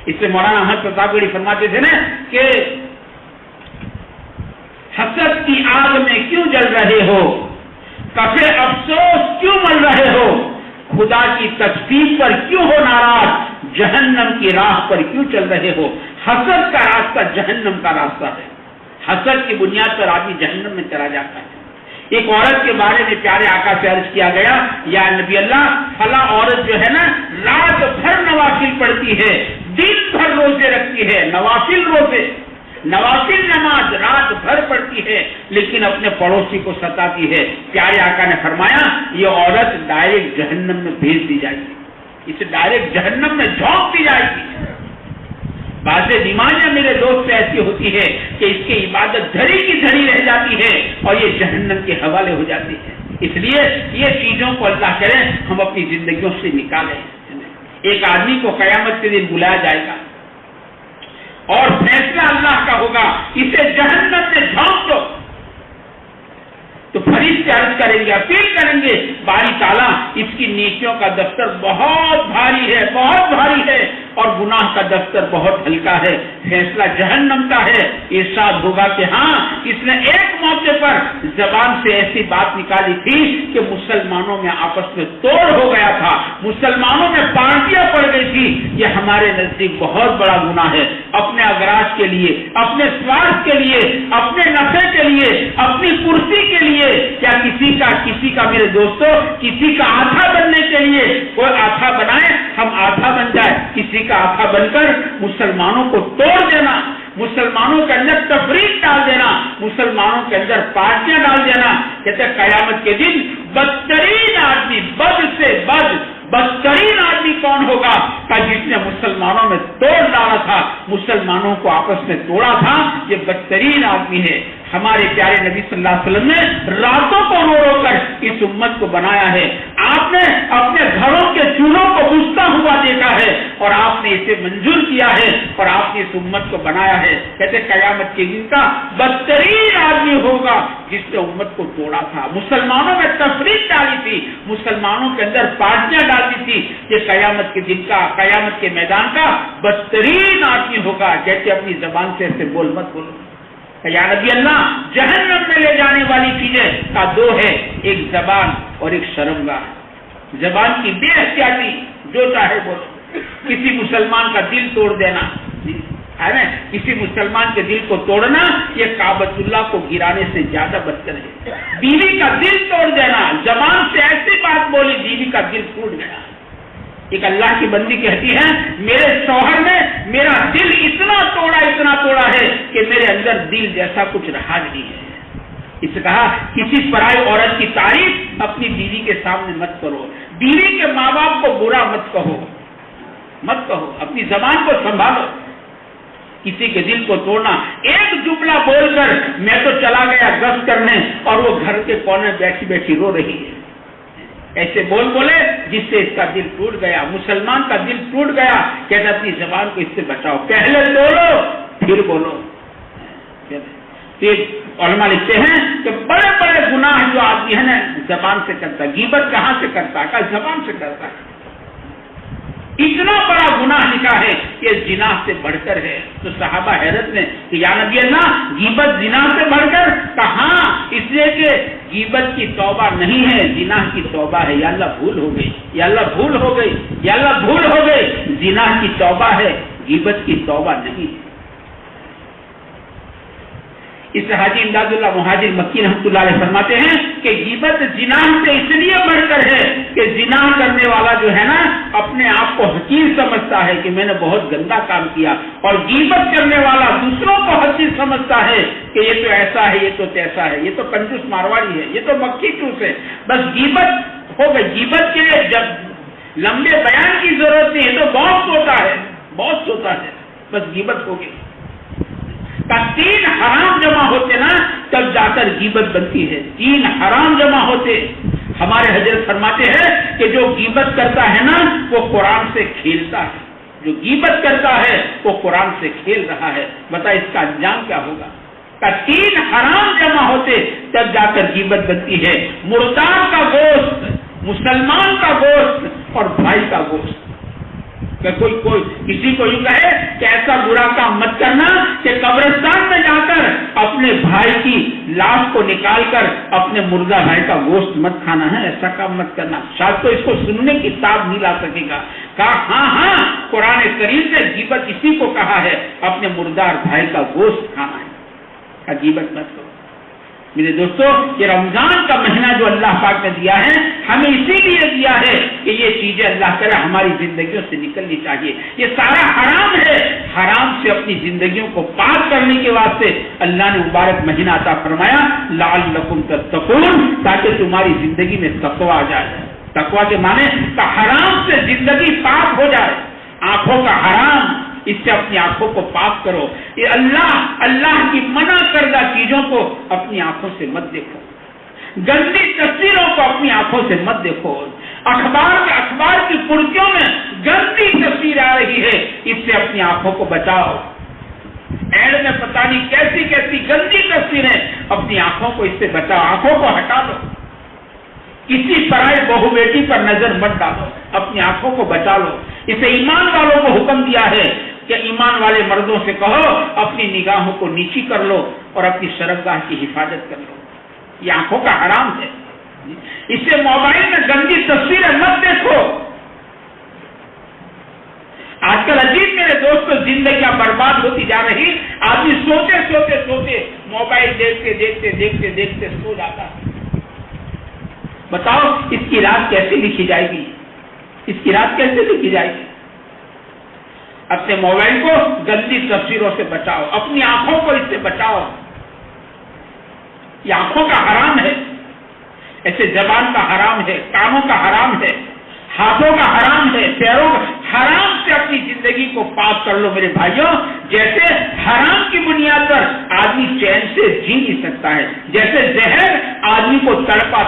اس سے مولانا احمد پرتاپ گڑھی فرماتے تھے نا کہ حسد کی آگ میں کیوں جل رہے ہو، کفے افسوس کیوں مل رہے ہو، خدا کی تسبیح پر کیوں ہو ناراض، جہنم کی راہ پر کیوں چل رہے ہو۔ حسد کا راستہ جہنم کا راستہ ہے، حسد کی بنیاد پر آدمی جہنم میں چلا جاتا ہے۔ ایک عورت کے بارے میں پیارے آقا سے عرض کیا گیا، یا نبی اللہ فلاں عورت جو ہے نا رات بھر نوافل پڑھتی ہے، دن بھر روزے رکھتی ہے، نوافل روزے، نوافل نماز رات بھر پڑھتی ہے، لیکن اپنے پڑوسی کو ستاتی ہے۔ پیارے آقا نے فرمایا یہ عورت ڈائریکٹ جہنم میں بھیج دی جائے گی، اسے ڈائریکٹ جہنم میں جھونک دی جائے گی۔ بعض بیماریاں میرے دوست سے ایسی ہوتی ہے کہ اس کی عبادت دھڑی کی دھڑی رہ جاتی ہے اور یہ جہنم کے حوالے ہو جاتی ہے۔ اس لیے یہ چیزوں کو اللہ کرے ہم اپنی زندگیوں سے نکالیں۔ ایک آدمی کو قیامت کے دن بلایا جائے گا اور فیصلہ اللہ کا ہوگا، اسے جہنم میں جھونک دو، تو فرشتے عرض کریں گے، اپیل کریں گے باری تعالیٰ اس کی نیکیوں کا دفتر بہت بھاری ہے، بہت بھاری ہے، اور گناہ کا دفتر بہت ہلکا ہے، فیصلہ جہنم کا ہے۔ ارشاد ہوگا کہ ہاں اس نے ایک موقع پر زبان سے ایسی بات نکالی تھی کہ مسلمانوں میں آپس میں توڑ ہو گیا تھا، مسلمانوں میں پارٹیاں پڑ گئی تھی، یہ ہمارے نزدیک بہت بڑا گناہ ہے۔ اپنے اغراض کے لیے، اپنے سوارتھ کے لیے، اپنے نفع کے لیے، اپنی کرسی کے لیے، کیا کسی کا میرے دوستوں کسی کا آدھا بننے کے لیے کوئی آدھا بنائے، ہم آدھا بن جائے، کسی کا آدھا بن کر مسلمانوں کو توڑ دینا، مسلمانوں کے اندر تفریق ڈال دینا، مسلمانوں کے اندر پارٹیاں ڈال دینا۔ کہتے قیامت کے دن بدترین آدمی، بد سے بدترین آدمی کون ہوگا؟ کہ جس نے مسلمانوں میں توڑ ڈالا تھا، مسلمانوں کو آپس میں توڑا تھا، یہ بدترین آدمی ہے۔ ہمارے پیارے نبی صلی اللہ علیہ وسلم نے راتوں کو رو رو کر اس امت کو بنایا ہے۔ آپ نے اپنے گھروں کے چولہوں کو بجھتا ہوا دیکھا ہے اور آپ نے اسے منظور کیا ہے اور آپ نے اس امت کو بنایا ہے۔ کہتے قیامت کے دن کا بدترین آدمی ہوگا جس نے امت کو توڑا تھا، مسلمانوں میں تفریق ڈالی تھی، مسلمانوں کے اندر پارٹیاں ڈالی تھی۔ یہ قیامت کے دن کا، قیامت کے میدان کا بدترین آدمی ہوگا۔ کہتے اپنی زبان سے ایسے بول مت بولو۔ یا نبی اللہ جہنم میں لے جانے والی چیزیں کا 2 ہے، ایک زبان اور ایک شرمگاہ۔ زبان کی بے احتیاطی، جو چاہے بولو، کسی مسلمان کا دل توڑ دینا ہے نا، کسی مسلمان کے دل کو توڑنا یہ کعبۃ اللہ کو گرانے سے زیادہ بدتر ہے۔ بیوی کا دل توڑ دینا، زبان سے ایسی بات بولی بیوی کا دل ٹوٹ گیا۔ ایک اللہ کی بندی کہتی ہے میرے شوہر نے میرا دل اتنا توڑا ہے کہ میرے اندر دل جیسا کچھ رہا نہیں ہے۔ اس سے کہا کسی پرائی عورت کی تعریف اپنی بیوی کے سامنے مت کرو، بیوی کے ماں باپ کو برا مت کہو، اپنی زبان کو سنبھالو۔ کسی کے دل کو توڑنا، ایک جملہ بول کر میں تو چلا گیا گشت کرنے اور وہ گھر کے کونے بیٹھی بیٹھی رو رہی ہے، ایسے بولے جس سے اس کا دل ٹوٹ گیا، مسلمان کا دل ٹوٹ گیا۔ کہتے اپنی زبان کو اس سے بچاؤ، پہلے توڑو پھر بولو۔ علماء لکھتے ہیں کہ بڑے بڑے گناہ جو آدمی ہے نا زبان سے کرتا ہے، غیبت کہاں سے کرتا ہے؟ زبان سے کرتا ہے۔ اتنا بڑا گناہ لکھا ہے کہ زنا سے بڑھ کر ہے. تو صحابہ حیرت میں کہ یا نبی اللہ غیبت زنا سے بڑھ کر؟ کہاں، اس لیے کہ غیبت کی توبہ نہیں ہے، زنا کی توبہ ہے. یا اللہ بھول ہو گئی، یا اللہ بھول ہو گئی، یا اللہ بھول ہو گئی. زنا کی توبہ ہے، غیبت کی توبہ نہیں ہے. اس حاجی امداد اللہ مہاجر مکی رحمۃ اللہ علیہ فرماتے ہیں کہ غیبت زنا سے اس لیے بڑھ کر ہے کہ زنا کرنے والا جو ہے نا اپنے آپ کو حقیر سمجھتا ہے کہ میں نے بہت گندا کام کیا، اور غیبت کرنے والا دوسروں کو حقیر سمجھتا ہے کہ یہ تو ایسا ہے، یہ تو تیسا ہے، یہ تو کنجوس مارواڑی ہے، یہ تو مکھی چوس ہے. بس غیبت ہو گئی. غیبت کے لیے جب لمبے بیان کی ضرورت نہیں ہے، تو بہت سوتا ہے، بہت سوتا ہے، بس غیبت ہو گئی. تین حرام جمع ہوتے نا تب جا کر غیبت بنتی ہے. تین حرام جمع ہوتے. ہمارے حضرت فرماتے ہیں کہ جو غیبت کرتا ہے نا وہ قرآن سے کھیلتا ہے. جو غیبت کرتا ہے وہ قرآن سے کھیل رہا ہے. بتا اس کا انجام کیا ہوگا؟ تین حرام جمع ہوتے تب جا کر غیبت بنتی ہے. مردار کا گوشت، مسلمان کا گوشت اور بھائی کا گوشت. کوئی کسی کو یوں کہے کہ ایسا برا کام مت کرنا کہ قبرستان میں جا کر اپنے بھائی کی لاش کو نکال کر اپنے مردہ بھائی کا گوشت مت کھانا ہے، ایسا کام مت کرنا. شاید تو اس کو سننے کی تاب نہیں لا سکے گا. کہا ہاں قرآن کریم نے غیبت اسی کو کہا ہے، اپنے مردار بھائی کا گوشت کھانا ہے. غیبت مت کرو. میرے دوستو یہ رمضان کا مہینہ جو اللہ پاک نے دیا ہے ہمیں اسی لیے دیا ہے کہ یہ چیزیں اللہ تعالیٰ ہماری زندگیوں سے نکلنی چاہیے. یہ سارا حرام ہے. حرام سے اپنی زندگیوں کو پاک کرنے کے واسطے اللہ نے مبارک مہینہ عطا فرمایا لعلکم تتقون، تاکہ تمہاری زندگی میں تقوی آ جائے. تقوی کے معنی کہ حرام سے زندگی پاک ہو جائے. آنکھوں کا حرام، اس سے اپنی آنکھوں کو پاک کرو. یہ اللہ کی منع کردہ چیزوں کو اپنی آنکھوں سے مت دیکھو. گندی تصویروں کو اپنی آنکھوں سے مت دیکھو. اخبار کی پرچیوں میں گندی تصویر آ رہی ہے، اس سے اپنی آنکھوں کو بچاؤ. ایڈ میں پتہ نہیں کیسی کیسی گندی تصویریں، اپنی آنکھوں کو اس سے بچاؤ. آنکھوں کو ہٹا دو. کسی پرائے بہو بیٹی پر نظر مت ڈالو، اپنی آنکھوں کو بچا لو. اسے ایمان والوں کو حکم دیا ہے کہ ایمان والے مردوں سے کہو اپنی نگاہوں کو نیچی کر لو اور اپنی شرمگاہ کی حفاظت کر لو. یہ آنکھوں کا حرام ہے. اس سے موبائل میں گندی تصویریں مت دیکھو. آج کل عجیب میرے دوستوں زندگیاں برباد ہوتی جا رہی. آدمی سوتے موبائل دیکھتے سو جاتا ہے. بتاؤ اس کی رات کیسے لکھی جائے گی؟ اس کی رات کیسے لکھی جائے گی؟ اپنے موبائل کو گندی تصویروں سے بچاؤ، اپنی آنکھوں کو اس سے بچاؤ. یہ آنکھوں کا حرام ہے. ایسے زبان کا حرام ہے، کانوں کا حرام ہے، ہاتھوں کا حرام ہے، پیروں کا حرام سے اپنی زندگی کو پاک کر لو. میرے بھائیوں جیسے حرام کی بنیاد پر آدمی چین سے جی نہیں سکتا ہے. جیسے زہر آدمی کو تڑپا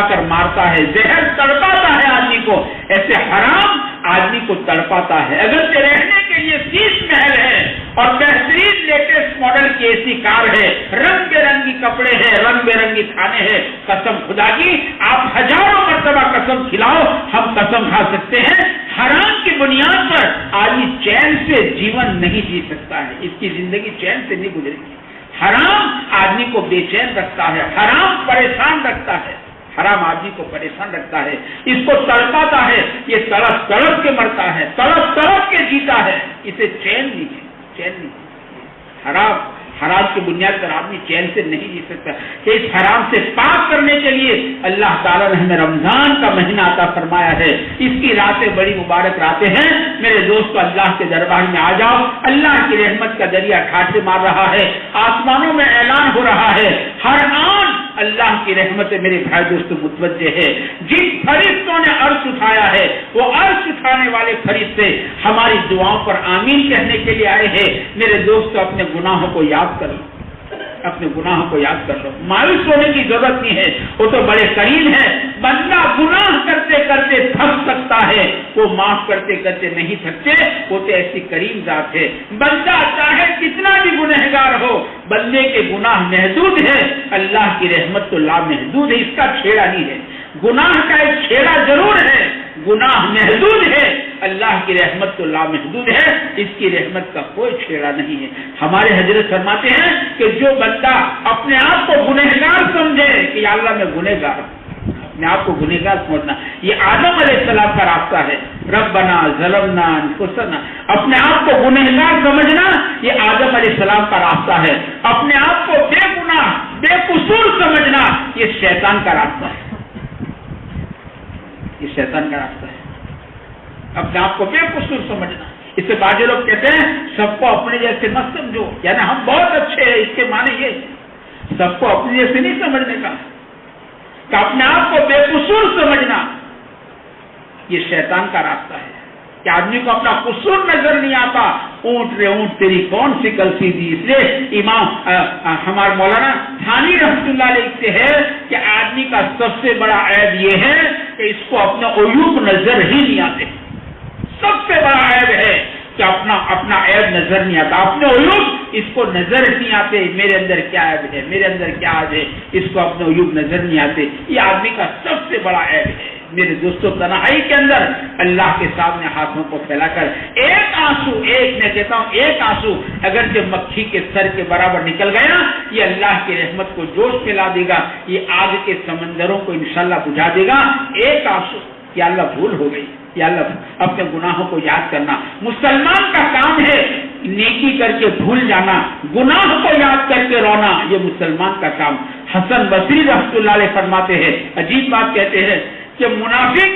کر مارتا ہے، زہر تڑپاتا ہے آدمی کو، ایسے حرام آدمی کو تڑپاتا ہے. اگر رہنے کے لیے 30 محل ہے اور بہترین لیٹسٹ ماڈل کی ایسی کار ہے، رنگ برنگی کپڑے ہیں، رنگ برنگی کھانے ہیں، قسم خدا کی آپ ہزاروں مرتبہ قسم کھلاؤ ہم قسم کھا سکتے ہیں حرام کی بنیاد پر آدمی چین سے جیون نہیں جی سکتا ہے. اس کی زندگی چین سے نہیں گزرے گی. حرام آدمی کو بے چین رکھتا ہے، حرام پریشان رکھتا ہے، حرام آدمی کو پریشان رکھتا ہے، اس کو تڑپاتا ہے. یہ تڑپ کے مرتا ہے، تڑپ کے جیتا ہے. اسے چین نہیں ہے، چین نہیں ہے. حرام کی بنیاد پر آدمی چین سے نہیں جی سکتا. کہ اس حرام سے پاک کرنے کے لیے اللہ تعالیٰ نے ہمیں رمضان کا مہینہ عطا فرمایا ہے. اس کی راتیں بڑی مبارک راتیں ہیں. میرے دوستو اللہ کے دربار میں آ جاؤ. اللہ کی رحمت کا دریا ٹھاٹھے مار رہا ہے. آسمانوں میں اعلان ہو رہا ہے. ہر آن اللہ کی رحمت میرے بھائی دوستو متوجہ ہے. جن فرشتوں نے عرش اٹھایا ہے وہ عرش اٹھانے والے فرشتے ہماری دعاؤں پر آمین کہنے کے لیے آئے ہیں. میرے دوستو اپنے گناہوں کو یاد کر لو، اپنے گناہوں کو یاد کر لو. مایوس ہونے کی ضرورت نہیں ہے، وہ تو بڑے کریم ہے. بندہ گناہ کرتے کرتے تھک سکتا ہے، وہ معاف کرتے کرتے نہیں تھکتے. وہ تو ایسی کریم ذات ہے. بندہ چاہے کتنا بھی گنہگار ہو، بندے کے گناہ محدود ہے، اللہ کی رحمت تو لامحدود ہے. اس کا چھیڑا نہیں ہے. گناہ کا ایک چھیڑا ضرور ہے، گناہ محدود ہے. اللہ کی رحمت تو لامحدود ہے، اس کی رحمت کا کوئی چھیڑا نہیں ہے۔ ہمارے حضرت فرماتے ہیں کہ جو بندہ اپنے آپ کو گنہگار سمجھے کہ یا اللہ میں گنہگار ہوں، اپنے آپ کو گنہگار سمجھنا، یہ آدم علیہ السلام کا راستہ ہے۔ ربنا ظلمنا انفسنا، اپنے آپ کو گنہگار سمجھنا یہ آدم علیہ السلام کا راستہ ہے۔ اپنے آپ کو بے گناہ بے قصور سمجھنا یہ شیطان کا راستہ ہے، یہ شیطان کا راستہ ہے۔ اپنے آپ کو بے قصور سمجھنا، اس سے بعض لوگ کہتے ہیں سب کو اپنے جیسے مت سمجھو، یعنی ہم بہت اچھے ہیں، اس کے معنی یہ سب کو اپنے جیسے نہیں سمجھنے کا، کہ اپنے آپ کو بے قصور سمجھنا یہ شیطان کا راستہ ہے، کہ آدمی کو اپنا قصور نظر نہیں آتا۔ اونٹ رے اونٹ تیری کون سی غلطی تھی، اس لیے امام ہمارے مولانا تھانی رحمۃ اللہ علیہ سے ہے کہ آدمی کا سب سے بڑا عیب یہ ہے کہ اس کو اپنے عیوب نظر ہی نہیں آتے۔ سب سے بڑا عیب ہے کہ اپنا عیب نظر نہیں آتا، اپنے عیوب اس کو نظر نہیں آتے، میرے اندر کیا عیب ہے، میرے اندر کیا عیب ہے، اس کو اپنے عیوب نظر نہیں آتے۔ یہ آدمی کا سب سے بڑا عیب ہے۔ میرے دوستوں، تنہائی کے اندر اللہ کے سامنے ہاتھوں کو پھیلا کر ایک آنسو، میں کہتا ہوں ایک آنسو اگر جو مکھی کے سر کے برابر نکل گیا، یہ اللہ کی رحمت کو جوش میں لا دے گا، یہ آگ کے سمندروں کو انشاءاللہ بجھا دے گا۔ ایک آنسو، یا اللہ بھول ہو گئی، یا اللہ اپنے گناہوں کو یاد کرنا۔ مسلمان کا کام ہے نیکی کر کے بھول جانا، گناہ کو یاد کر کے رونا، یہ مسلمان کا کام۔ حسن بصری رحمۃ اللہ علیہ فرماتے ہیں، عجیب بات کہتے ہیں کہ منافق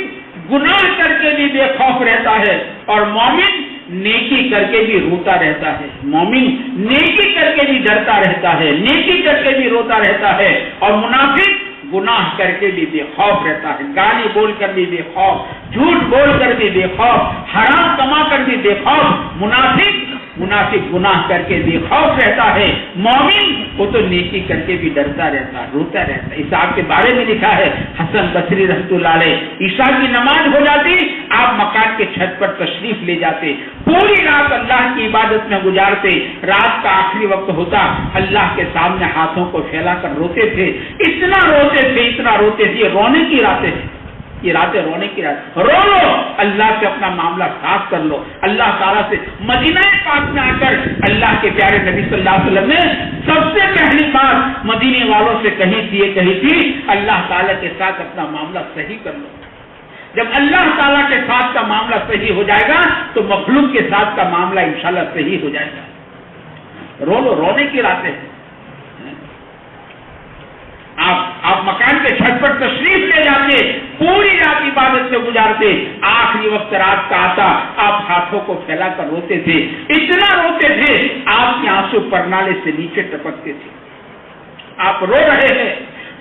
گناہ کر کے بھی بے خوف رہتا ہے اور مومن نیکی کر کے بھی روتا رہتا ہے۔ مومن نیکی کر کے بھی ڈرتا رہتا ہے، نیکی کر کے بھی روتا رہتا ہے، اور منافق گناہ کر کے بھی بے خوف رہتا ہے، گالی بول کر بھی بے خوف، جھوٹ بول کر بھی بے خوف، حرام کما کر بھی بے خوف۔ منافق گناہ کر کے بے خوف رہتا ہے، مومن وہ تو نیکی کر کے بھی ڈرتا رہتا ہے، روتا رہتا ہے۔ اس آپ کے بارے میں لکھا ہے حسن بصری رحمۃ اللہ علیہ، عشاء کی نماز ہو جاتی، آپ مکان کے چھت پر تشریف لے جاتے، پوری رات اللہ کی عبادت میں گزارتے، رات کا آخری وقت ہوتا، اللہ کے سامنے ہاتھوں کو پھیلا کر روتے تھے، اتنا روتے تھے، رونے کی راتیں تھیں، یہ راتیں رونے کی رات، رو لو، اللہ سے اپنا معاملہ صاف کر لو۔ اللہ تعالیٰ سے مدینہ پاک میں آ کر اللہ کے پیارے نبی صلی اللہ علیہ وسلم نے سب سے پہلی بات مدینے والوں سے کہی تھی، اللہ تعالیٰ کے ساتھ اپنا معاملہ صحیح کر لو۔ جب اللہ تعالیٰ کے ساتھ کا معاملہ صحیح ہو جائے گا تو مخلوق کے ساتھ کا معاملہ انشاءاللہ صحیح ہو جائے گا۔ رو لو، رونے کی راتیں ہیں۔ آپ مکان کے چھت پر تشریف لے جاتے، پوری رات عبادت سے گزارتے، آخری وقت رات کا آتا، آپ ہاتھوں کو پھیلا کر روتے تھے، اتنا روتے تھے آپ کے آنسو پرنالے سے نیچے ٹپکتے تھے۔ آپ رو رہے ہیں،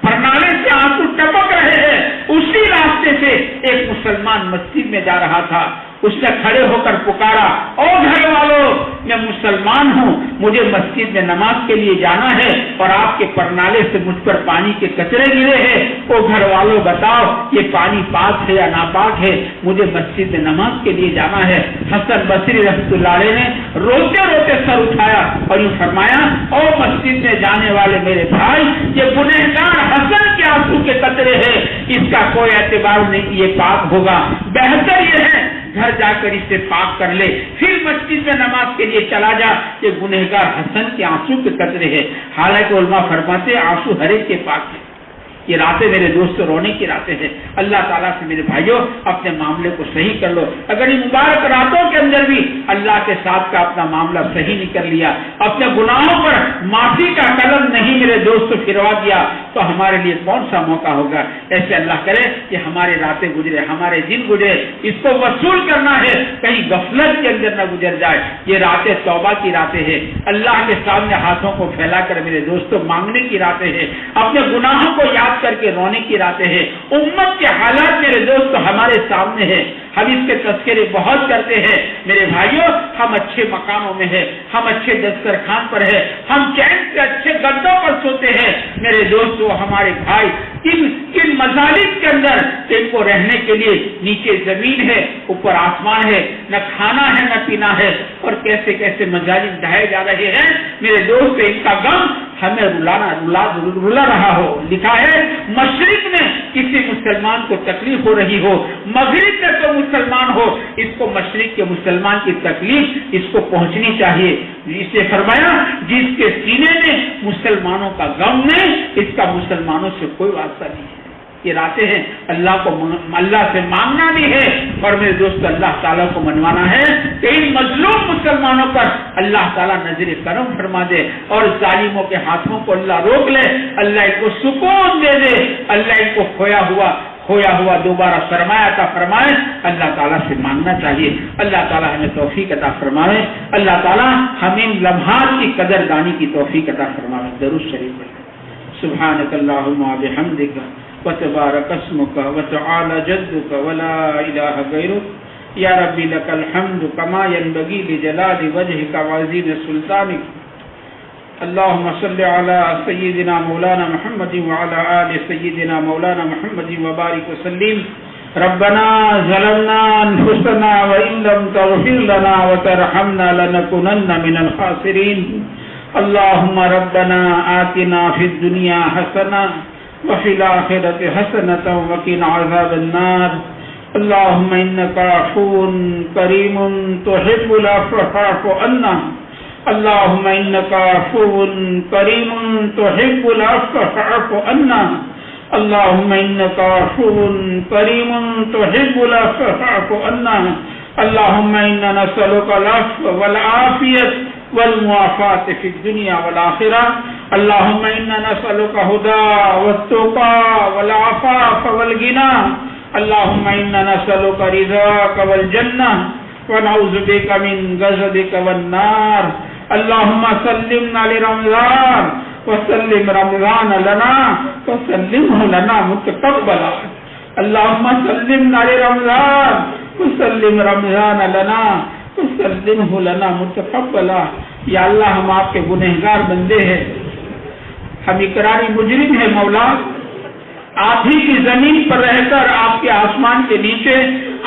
پرنالے سے آنسو ٹپک رہے ہیں، اسی راستے سے ایک مسلمان مسجد میں جا رہا تھا، اس نے کھڑے ہو کر پکارا، او گھر والوں، میں مسلمان ہوں، مجھے مسجد میں نماز کے لیے جانا ہے اور آپ کے پرنالے سے مجھ پر پانی کے قطرے گرے ہیں، او گھر والوں بتاؤ یہ پانی پاک ہے یا ناپاک ہے، مجھے مسجد میں نماز کے لیے جانا ہے۔ حسن بصری رحمۃ اللہ علیہ نے روتے روتے سر اٹھایا اور یہ فرمایا، او مسجد میں جانے والے میرے بھائی، یہ گنہگار حسن کے آنسو کے قطرے ہیں، اس کا کوئی اعتبار نہیں کہ یہ پاک ہوگا، بہتر یہ ہے گھر جا کر اسے پاک کر لے، پھر مسجد میں نماز کے لیے چلا جا، یہ گنہگار حسن کے آنسو کے قطرے ہیں۔ حالانکہ علماء فرماتے آنسو ہر ایک کے پاک ہے۔ یہ راتیں میرے دوست رونے کی راتیں ہیں۔ اللہ تعالیٰ سے میرے بھائیوں اپنے معاملے کو صحیح کر لو۔ اگر ان مبارک راتوں کے اندر بھی اللہ کے ساتھ کا اپنا معاملہ صحیح نہیں کر لیا، اپنے گناہوں پر معافی کا قلم نہیں میرے دوست پھروا دیا، تو ہمارے لیے کون سا موقع ہوگا؟ ایسے اللہ کرے کہ ہماری راتیں گزرے، ہمارے دن گزرے، اس کو وصول کرنا ہے، کہیں غفلت کے اندر نہ گزر جائے۔ یہ راتیں توبہ کی راتیں ہیں، اللہ کے سامنے ہاتھوں کو پھیلا کر میرے دوستوں مانگنے کی راتیں ہیں، اپنے گناہوں کو یاد کر کے رونے کی راتیں ہیں۔ امت کے حالات میرے دوست ہمارے سامنے ہیں، ہم اس کے تذکرے بہت کرتے ہیں میرے بھائیوں، ہم اچھے مکانوں میں ہیں، ہم اچھے دسترخوان پر ہیں، ہم چین سے اچھے گدوں پر سوتے ہیں میرے دوستو، ہمارے بھائی کن مظالم کے اندر ان کو رہنے کے لیے نیچے زمین ہے، اوپر آسمان ہے، نہ کھانا ہے نہ پینا ہے، اور کیسے کیسے مظالم ڈھائے جا رہے ہیں میرے دوست، ان کا غم ہمیں رلا رہا ہو۔ لکھا ہے مشرق میں کسی مسلمان کو تکلیف ہو رہی ہو، مغرب میں تو مسلمان ہو، اس کو مشرق کے مسلمان کی تکلیف اس کو پہنچنی چاہیے۔ اس نے فرمایا جس کے سینے میں مسلمانوں کا غم نہیں، اس کا مسلمانوں سے کوئی واسطہ نہیں ہے۔ یہ راتیں ہیں اللہ سے مانگنا بھی ہے، اور میرے دوست اللہ تعالیٰ کو منوانا ہے کہ ان مظلوم مسلمانوں پر اللہ تعالیٰ نظر کرم فرما دے، اور ظالموں کے ہاتھوں کو اللہ روک لے، اللہ ان کو سکون دے دے، اللہ ان کو کھویا ہوا دوبارہ سرمایہ عطا فرمائے۔ اللہ تعالیٰ سے مانگنا چاہیے، اللہ تعالیٰ ہمیں توفیق عطا فرمائے، اللہ تعالیٰ ہمیں ان لمحات کی قدر دانی کی توفیق عطا فرمائے۔ درود شریف پڑھیں۔ سبحانک اللہم و بحمدک وتبارک اسمک وتعالی جدک ولا الہ غیرک یا ربی لک الحمد کما ینبغی لجلال وجہک وعظیم سلطانک۔ اللهم صل على سيدنا مولانا محمد وعلى آل سيدنا مولانا محمد وبارك وسلم۔ ربنا ظلمنا أنفسنا وإن لم تغفر لنا وترحمنا لنكونن من الخاسرين۔ اللهم ربنا آتنا في الدنيا حسنة وفي الآخرة حسنة وقنا عذاب النار۔ اللهم إنك عفو كريم تحب العفو فاعف عنا۔ اللهم إنك عفو كريم تحب العفو فاعف عنا۔ اللهم إنك عفو كريم تحب العفو فاعف عنا۔ اللهم إنا نسألك العفو والعافية والمعافاة في الدنيا والآخرة۔ اللهم إنا نسألك هدى والتقى والعفاف والغنى۔ اللهم إنا نسألك رضاك والجنة ونعوذ بك من غضبك والنار۔ اللهم سلمنا لرمضان وسلم رمضان لنا وسلمه لنا متقبلا۔ اللهم سلمنا لرمضان وسلم رمضان لنا وسلمه لنا متقبلا۔ یا اللہ ہم آپ کے گنہگار بندے ہیں، ہم اقراری مجرم ہیں مولا، آپ ہی کی زمین پر رہ کر آپ کے آسمان کے نیچے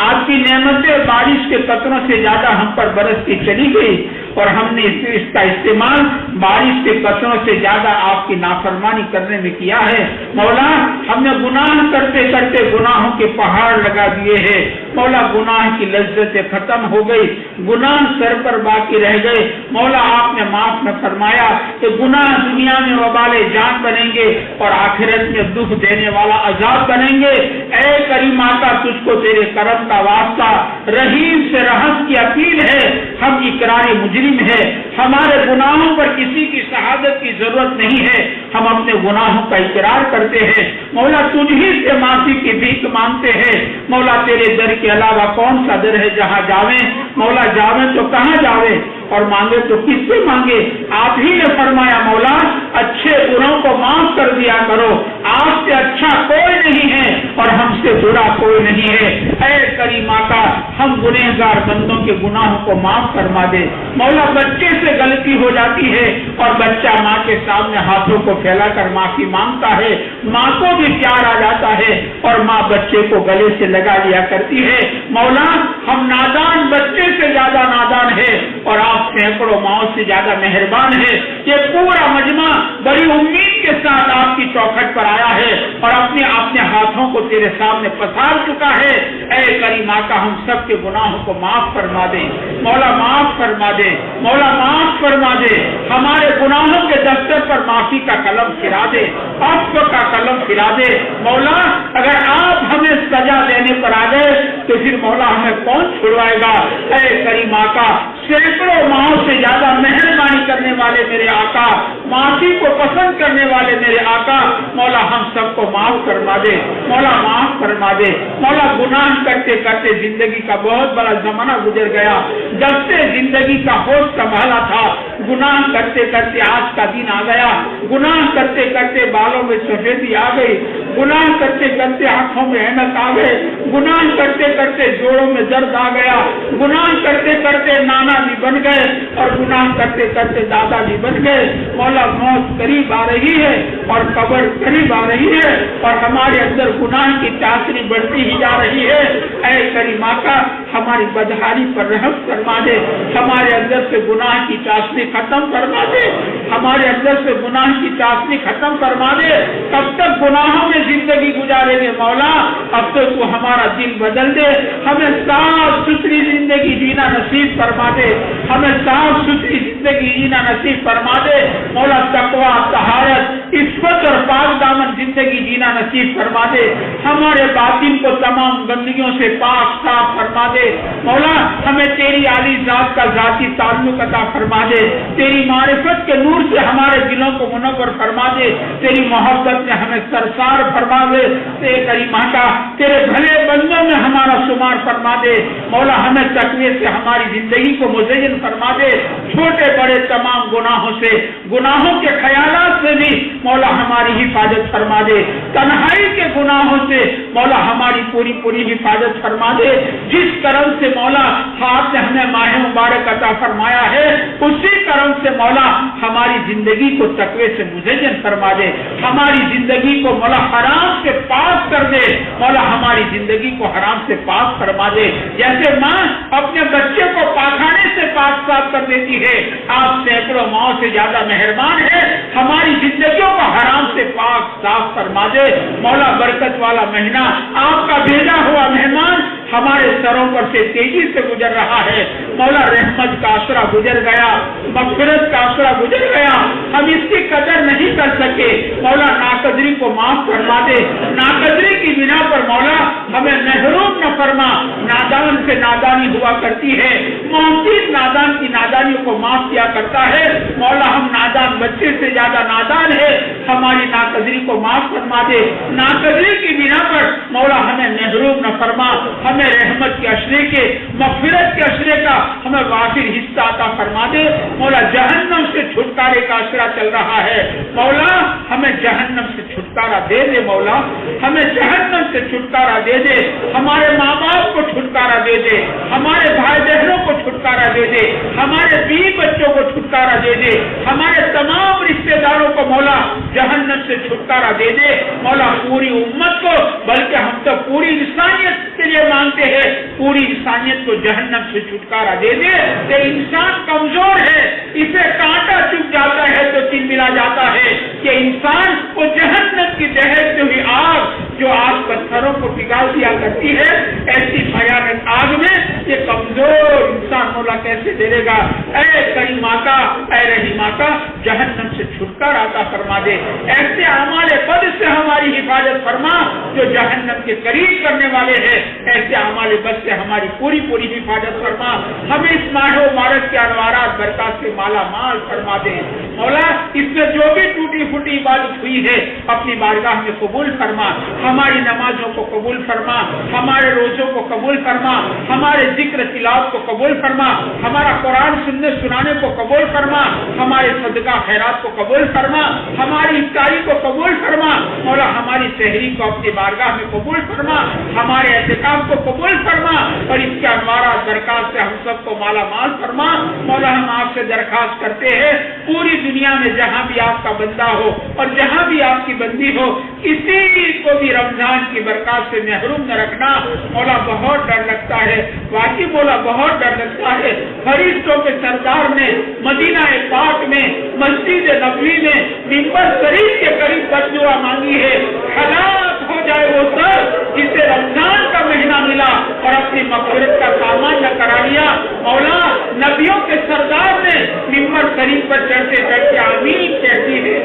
آپ کی نعمتیں بارش کے قطروں سے زیادہ ہم پر برستی چلی گئی، اور ہم نے اس کا استعمال بارش کے قطروں سے زیادہ آپ کی نافرمانی کرنے میں کیا ہے۔ مولا ہم نے گناہ کرتے کرتے گناہوں کے پہاڑ لگا دیے ہیں، مولا گناہ کی لذتیں ختم ہو گئی، گناہ سر پر باقی رہ گئے۔ مولا آپ نے معاف نہ فرمایا کہ گناہ دنیا میں وبال جان بنیں گے اور آخرت میں دکھ دینے والا عذاب بنیں گے۔ اے کریم آقا تجھ کو تیرے کرم کا واسطہ، رحیم سے رحم کی اپیل ہے، ہم اقرار مجرم ہے، ہمارے گناہوں پر کسی کی شہادت کی ضرورت نہیں ہے، ہم اپنے گناہوں کا اقرار کرتے ہیں۔ مولا تجھ ہی سے معافی کی بھیک مانگتے ہیں۔ مولا تیرے در کے علاوہ کون سا در ہے جہاں جاویں؟ مولا جاویں تو کہاں جاویں اور مانگے تو کس سے مانگے؟ آپ ہی نے فرمایا مولا اچھے بروں کو معاف کر دیا کرو، آپ سے اچھا کوئی نہیں ہے اور ہم سے برا کوئی نہیں ہے۔ اے کریم آقا ہم گنہگار بندوں کے گناہوں کو معاف فرما دے۔ مولا بچے سے غلطی ہو جاتی ہے اور بچہ ماں کے سامنے ہاتھوں کو پھیلا کر معافی مانگتا ہے، ماں کو بھی پیار آ جاتا ہے اور ماں بچے کو گلے سے لگا لیا کرتی ہے۔ مولا ہم نادان بچے سے زیادہ نادان ہے اور آپ سینکڑوں ماؤں سے زیادہ مہربان ہے۔ یہ پورا مجمع بڑی امید کے ساتھ آپ کی چوکھٹ پر آیا ہے اور اپنے ہاتھوں کو تیرے سامنے پسار چکا ہے۔ اے کریم آقا ہم سب کے گناہوں کو معاف فرما دے، مولا معاف فرما دے، مولا معاف فرما دے، ہمارے گناہوں کے دفتر پر معافی کا قلم پھرا دے، عفو کا قلم پھرا دے۔ مولا اگر آپ ہمیں سزا دینے پر آ گئے تو پھر مولا ہمیں کون چھڑوائے گا؟ اے کریم آقا سینکڑوں ماہوں سے زیادہ مہربانی کرنے والے میرے آقا، معافی کو پسند کرنے والے میرے آقا، مولا ہم سب کو معاف فرما دے، مولا معاف فرما دے۔ مولا گناہ کرتے کرتے زندگی کا بہت بڑا زمانہ گزر گیا، جب سے زندگی کا ہوش سنبھالا تھا گناہ کرتے کرتے آج کا دن آ گیا، گناہ کرتے کرتے بالوں میں سفیدی آ گئی، گناہ کرتے کرتے آنکھوں میں اینک آ گئے، گناہ کرتے کرتے جوڑوں میں درد آ گیا، گناہ کرتے کرتے نانا بھی بن گئے اور گناہ کرتے کرتے دادا بھی بن گئے۔ مولا موت قریب آ رہی ہے اور قبر قریب آ رہی ہے اور ہمارے اندر گناہ کی چاشنی بڑھتی ہی جا رہی ہے۔ اے کریم آقا ہماری بدحالی پر رحم فرما دے، ہمارے اندر سے گناہ کی چاشنی ختم فرما دے، ہمارے اندر سے گناہ کی چاشنی ختم فرما دے۔ کب تک گناہوں میں زندگی گزاریں گے مولا اب تو تو ہمارا دل بدل دے، ہمیں صاف ستھری زندگی جینا نصیب فرما دے، ہمیں صاف ستھری زندگی جینا نصیب فرما دے مولا، تقویٰ، طہارت، عصمت اور پاک دامن زندگی جینا نصیب فرما دے، ہمارے باطن کو تمام گندگیوں سے پاک صاف فرما دے مولا، ہمیں تیری عالی ذات کا ذاتی تعلق عطا فرما دے، تیری معرفت کے نور سے ہمارے دلوں کو منور فرما دے، تیری محبت میں ہمیں سرسار فرما دے، تیری ماتا تیرے بھلے بندوں میں ہمارا شمار فرما دے مولا، ہمیں تقوی سے ہماری زندگی کو مزین فرما دے، چھوٹے بڑے تمام گناہوں سے، گناہوں کے خیالات سے بھی مولا ہماری حفاظت فرما دے، تنہائی کے گناہوں سے مولا ہماری پوری پوری حفاظت فرما دے، جس کرم سے مولا آپ نے ہمیں ماہ مبارک عطا فرمایا ہے اسی کرم سے مولا ہماری زندگی کو تقوی سے مزین فرما دے، ہماری زندگی کو مولا حرام سے پاک کر دے مولا، ہماری زندگی کو حرام سے پاک فرما دے، جیسے ماں اپنے بچے کو پاخانے سے پاک صاف کر دیتی ہے، آپ سینکڑوں ماں سے زیادہ مہربان ہے، ہماری زندگیوں کو حرام سے پاک صاف فرما دے مولا، برکت والا مہینہ آپ کا بھیجا ہوا مہمان ہمارے سروں پر سے تیزی سے گزر رہا ہے مولا، رحمت کا آسرا گزر گیا، مغفرت کا آسرا گزر گیا، ہم اس کی قدر نہیں کر سکے مولا، ناقدری کو معاف فرما دے، ناقدری کی بنا پر مولا ہمیں محروم نہ فرما، نادان سے نادانی ہوا کرتی ہے، مومدید نادان کی نادانیوں کو معاف کیا کرتا ہے مولا، ہم نادان بچے سے زیادہ نادان ہے، ہماری ناقدری کو معاف فرما دے، ناقدری کی بنا پر مولا ہمیں محروم نہ فرما، ہمیں رحمت کے اشرے کے، مغفرت کے اشرے کا ہمیں وافر حصہ عطا فرما دے مولا، جہنم سے چھٹکارے کا اشرا چل رہا ہے مولا، ہمیں جہنم سے چھٹکارا دے دے مولا، ہمیں جہنم سے چھٹکارا دے دے، ہمارے ماں باپ کو چھٹکارا دے دے، ہمارے بھائی بہنوں کو چھٹکارا دے دے، ہمارے بیوی بچوں کو چھٹکارا دے دے، ہمارے تمام رشتے داروں کو مولا جہنم سے چھٹکارا دے دے مولا، پوری امت کو، بلکہ ہم تو پوری انسانیت کے لیے مانگتے ہیں، پوری انسانیت کو جہنم سے چھٹکارا دے دے، کہ انسان کمزور ہے، اسے کانٹا چپ جاتا ہے تو تل ملا جاتا ہے، کہ انسان کو جہنم کی دہکتی ہوئی آگ جو آگ پتھروں کو پگھال دیا کرتی ہے، ایسی بھیانک آگ میں یہ کمزور انسان مولا کیسے دے گا، اے کریم آقا، اے رحیم آقا، جہنم سے چھٹکارا عطا فرما دے، ایسے اعمال بد سے ہماری حفاظت فرما جو جہنم کے قریب کرنے والے ہیں، ایسے اعمال بد سے ہماری پوری پوری حفاظت فرما، ہمیں اس ماہ مبارک کے انوارات برکات سے مالا مال فرما دے مولا، اس میں جو بھی ٹوٹی پھوٹی عبادت ہوئی ہے اپنی بارگاہ میں قبول فرما، ہماری نمازوں کو قبول فرما، ہمارے روزوں کو قبول فرما، ہمارے ذکر تلاوت کو قبول فرما، ہمارا قرآن سننے سنانے کو قبول فرما، ہمارے صدقہ خیرات کو قبول فرما، ہماری افطاری کو قبول فرما مولا، ہماری سحری کو اپنی بارگاہ میں قبول فرما، ہمارے اعتکاف کو قبول فرما، اور اس کے انوارات برکات سے ہم سب کو مالا مال فرما مولا، ہم آپ سے درخواست کرتے ہیں پوری دنیا میں جہاں بھی آپ کا بندہ ہو اور جہاں بھی آپ کی بندی ہو، کسی کو بھی رمضان کی برکات سے محروم نہ رکھنا مولا، بہت ڈر لگتا ہے، واقعی مولا بہت ڈر لگتا ہے، فرشتوں کے سردار نے مدینہ پاک میں مسجد نبوی میں منبر شریف کے قریب بددعا مانگی ہے، ہلاک ہو جائے وہ سب جسے رمضان کا مہینہ ملا اور اپنی مغفرت کا سامان نہ کرا لیا مولا، نبیوں کے سردار نے منبر شریف پر چڑھتے چڑھتے آمین کہتی ہے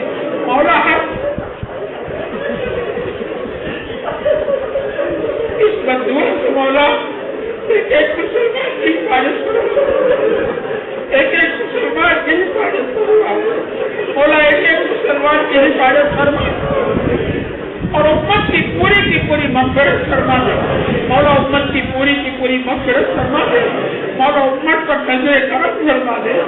مولا، اس بددعا سے مولا ایک مسلمان کی حفاظت کرو، ایک مسلمان کی حفاظت کرو مولا، ایک مسلمان کی حفاظت فرما اور امت کی پوری مغفرت فرما دے مولا، امت کی پوری مغفرت فرما دے مولا، امت پر نظر کرم فرما دے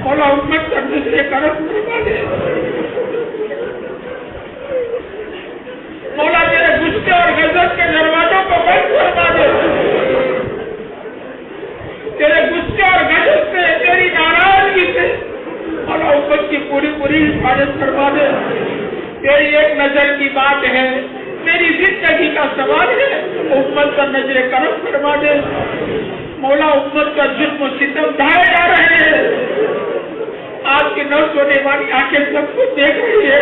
مولا، امت پر نظر کرم فرما دے مولا، تیرے غصے اور غضب کے دروازوں کو بند فرما دے، تیرے غصے اور غضب سے، تیری ناراضگی سے مولا امت کی پوری حفاظت فرما دے، تیری ایک نظر کی بات ہے، تیری زندگی کا سوال ہے، امت پر نظر کرم فرما دے مولا، امت کا ظلم و ستم ڈھائے جا رہے ہیں، آپ کی نہ سونے والی آنکھیں سب کچھ دیکھ رہی ہے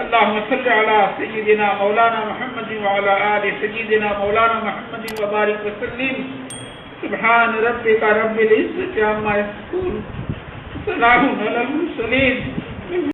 اللهم صل على سيدنا مولانا محمد وعلى آل سيدنا مولانا محمد وبارك وسلم. سبحان ربك رب العزة عما يصفون، سلام على المرسلين،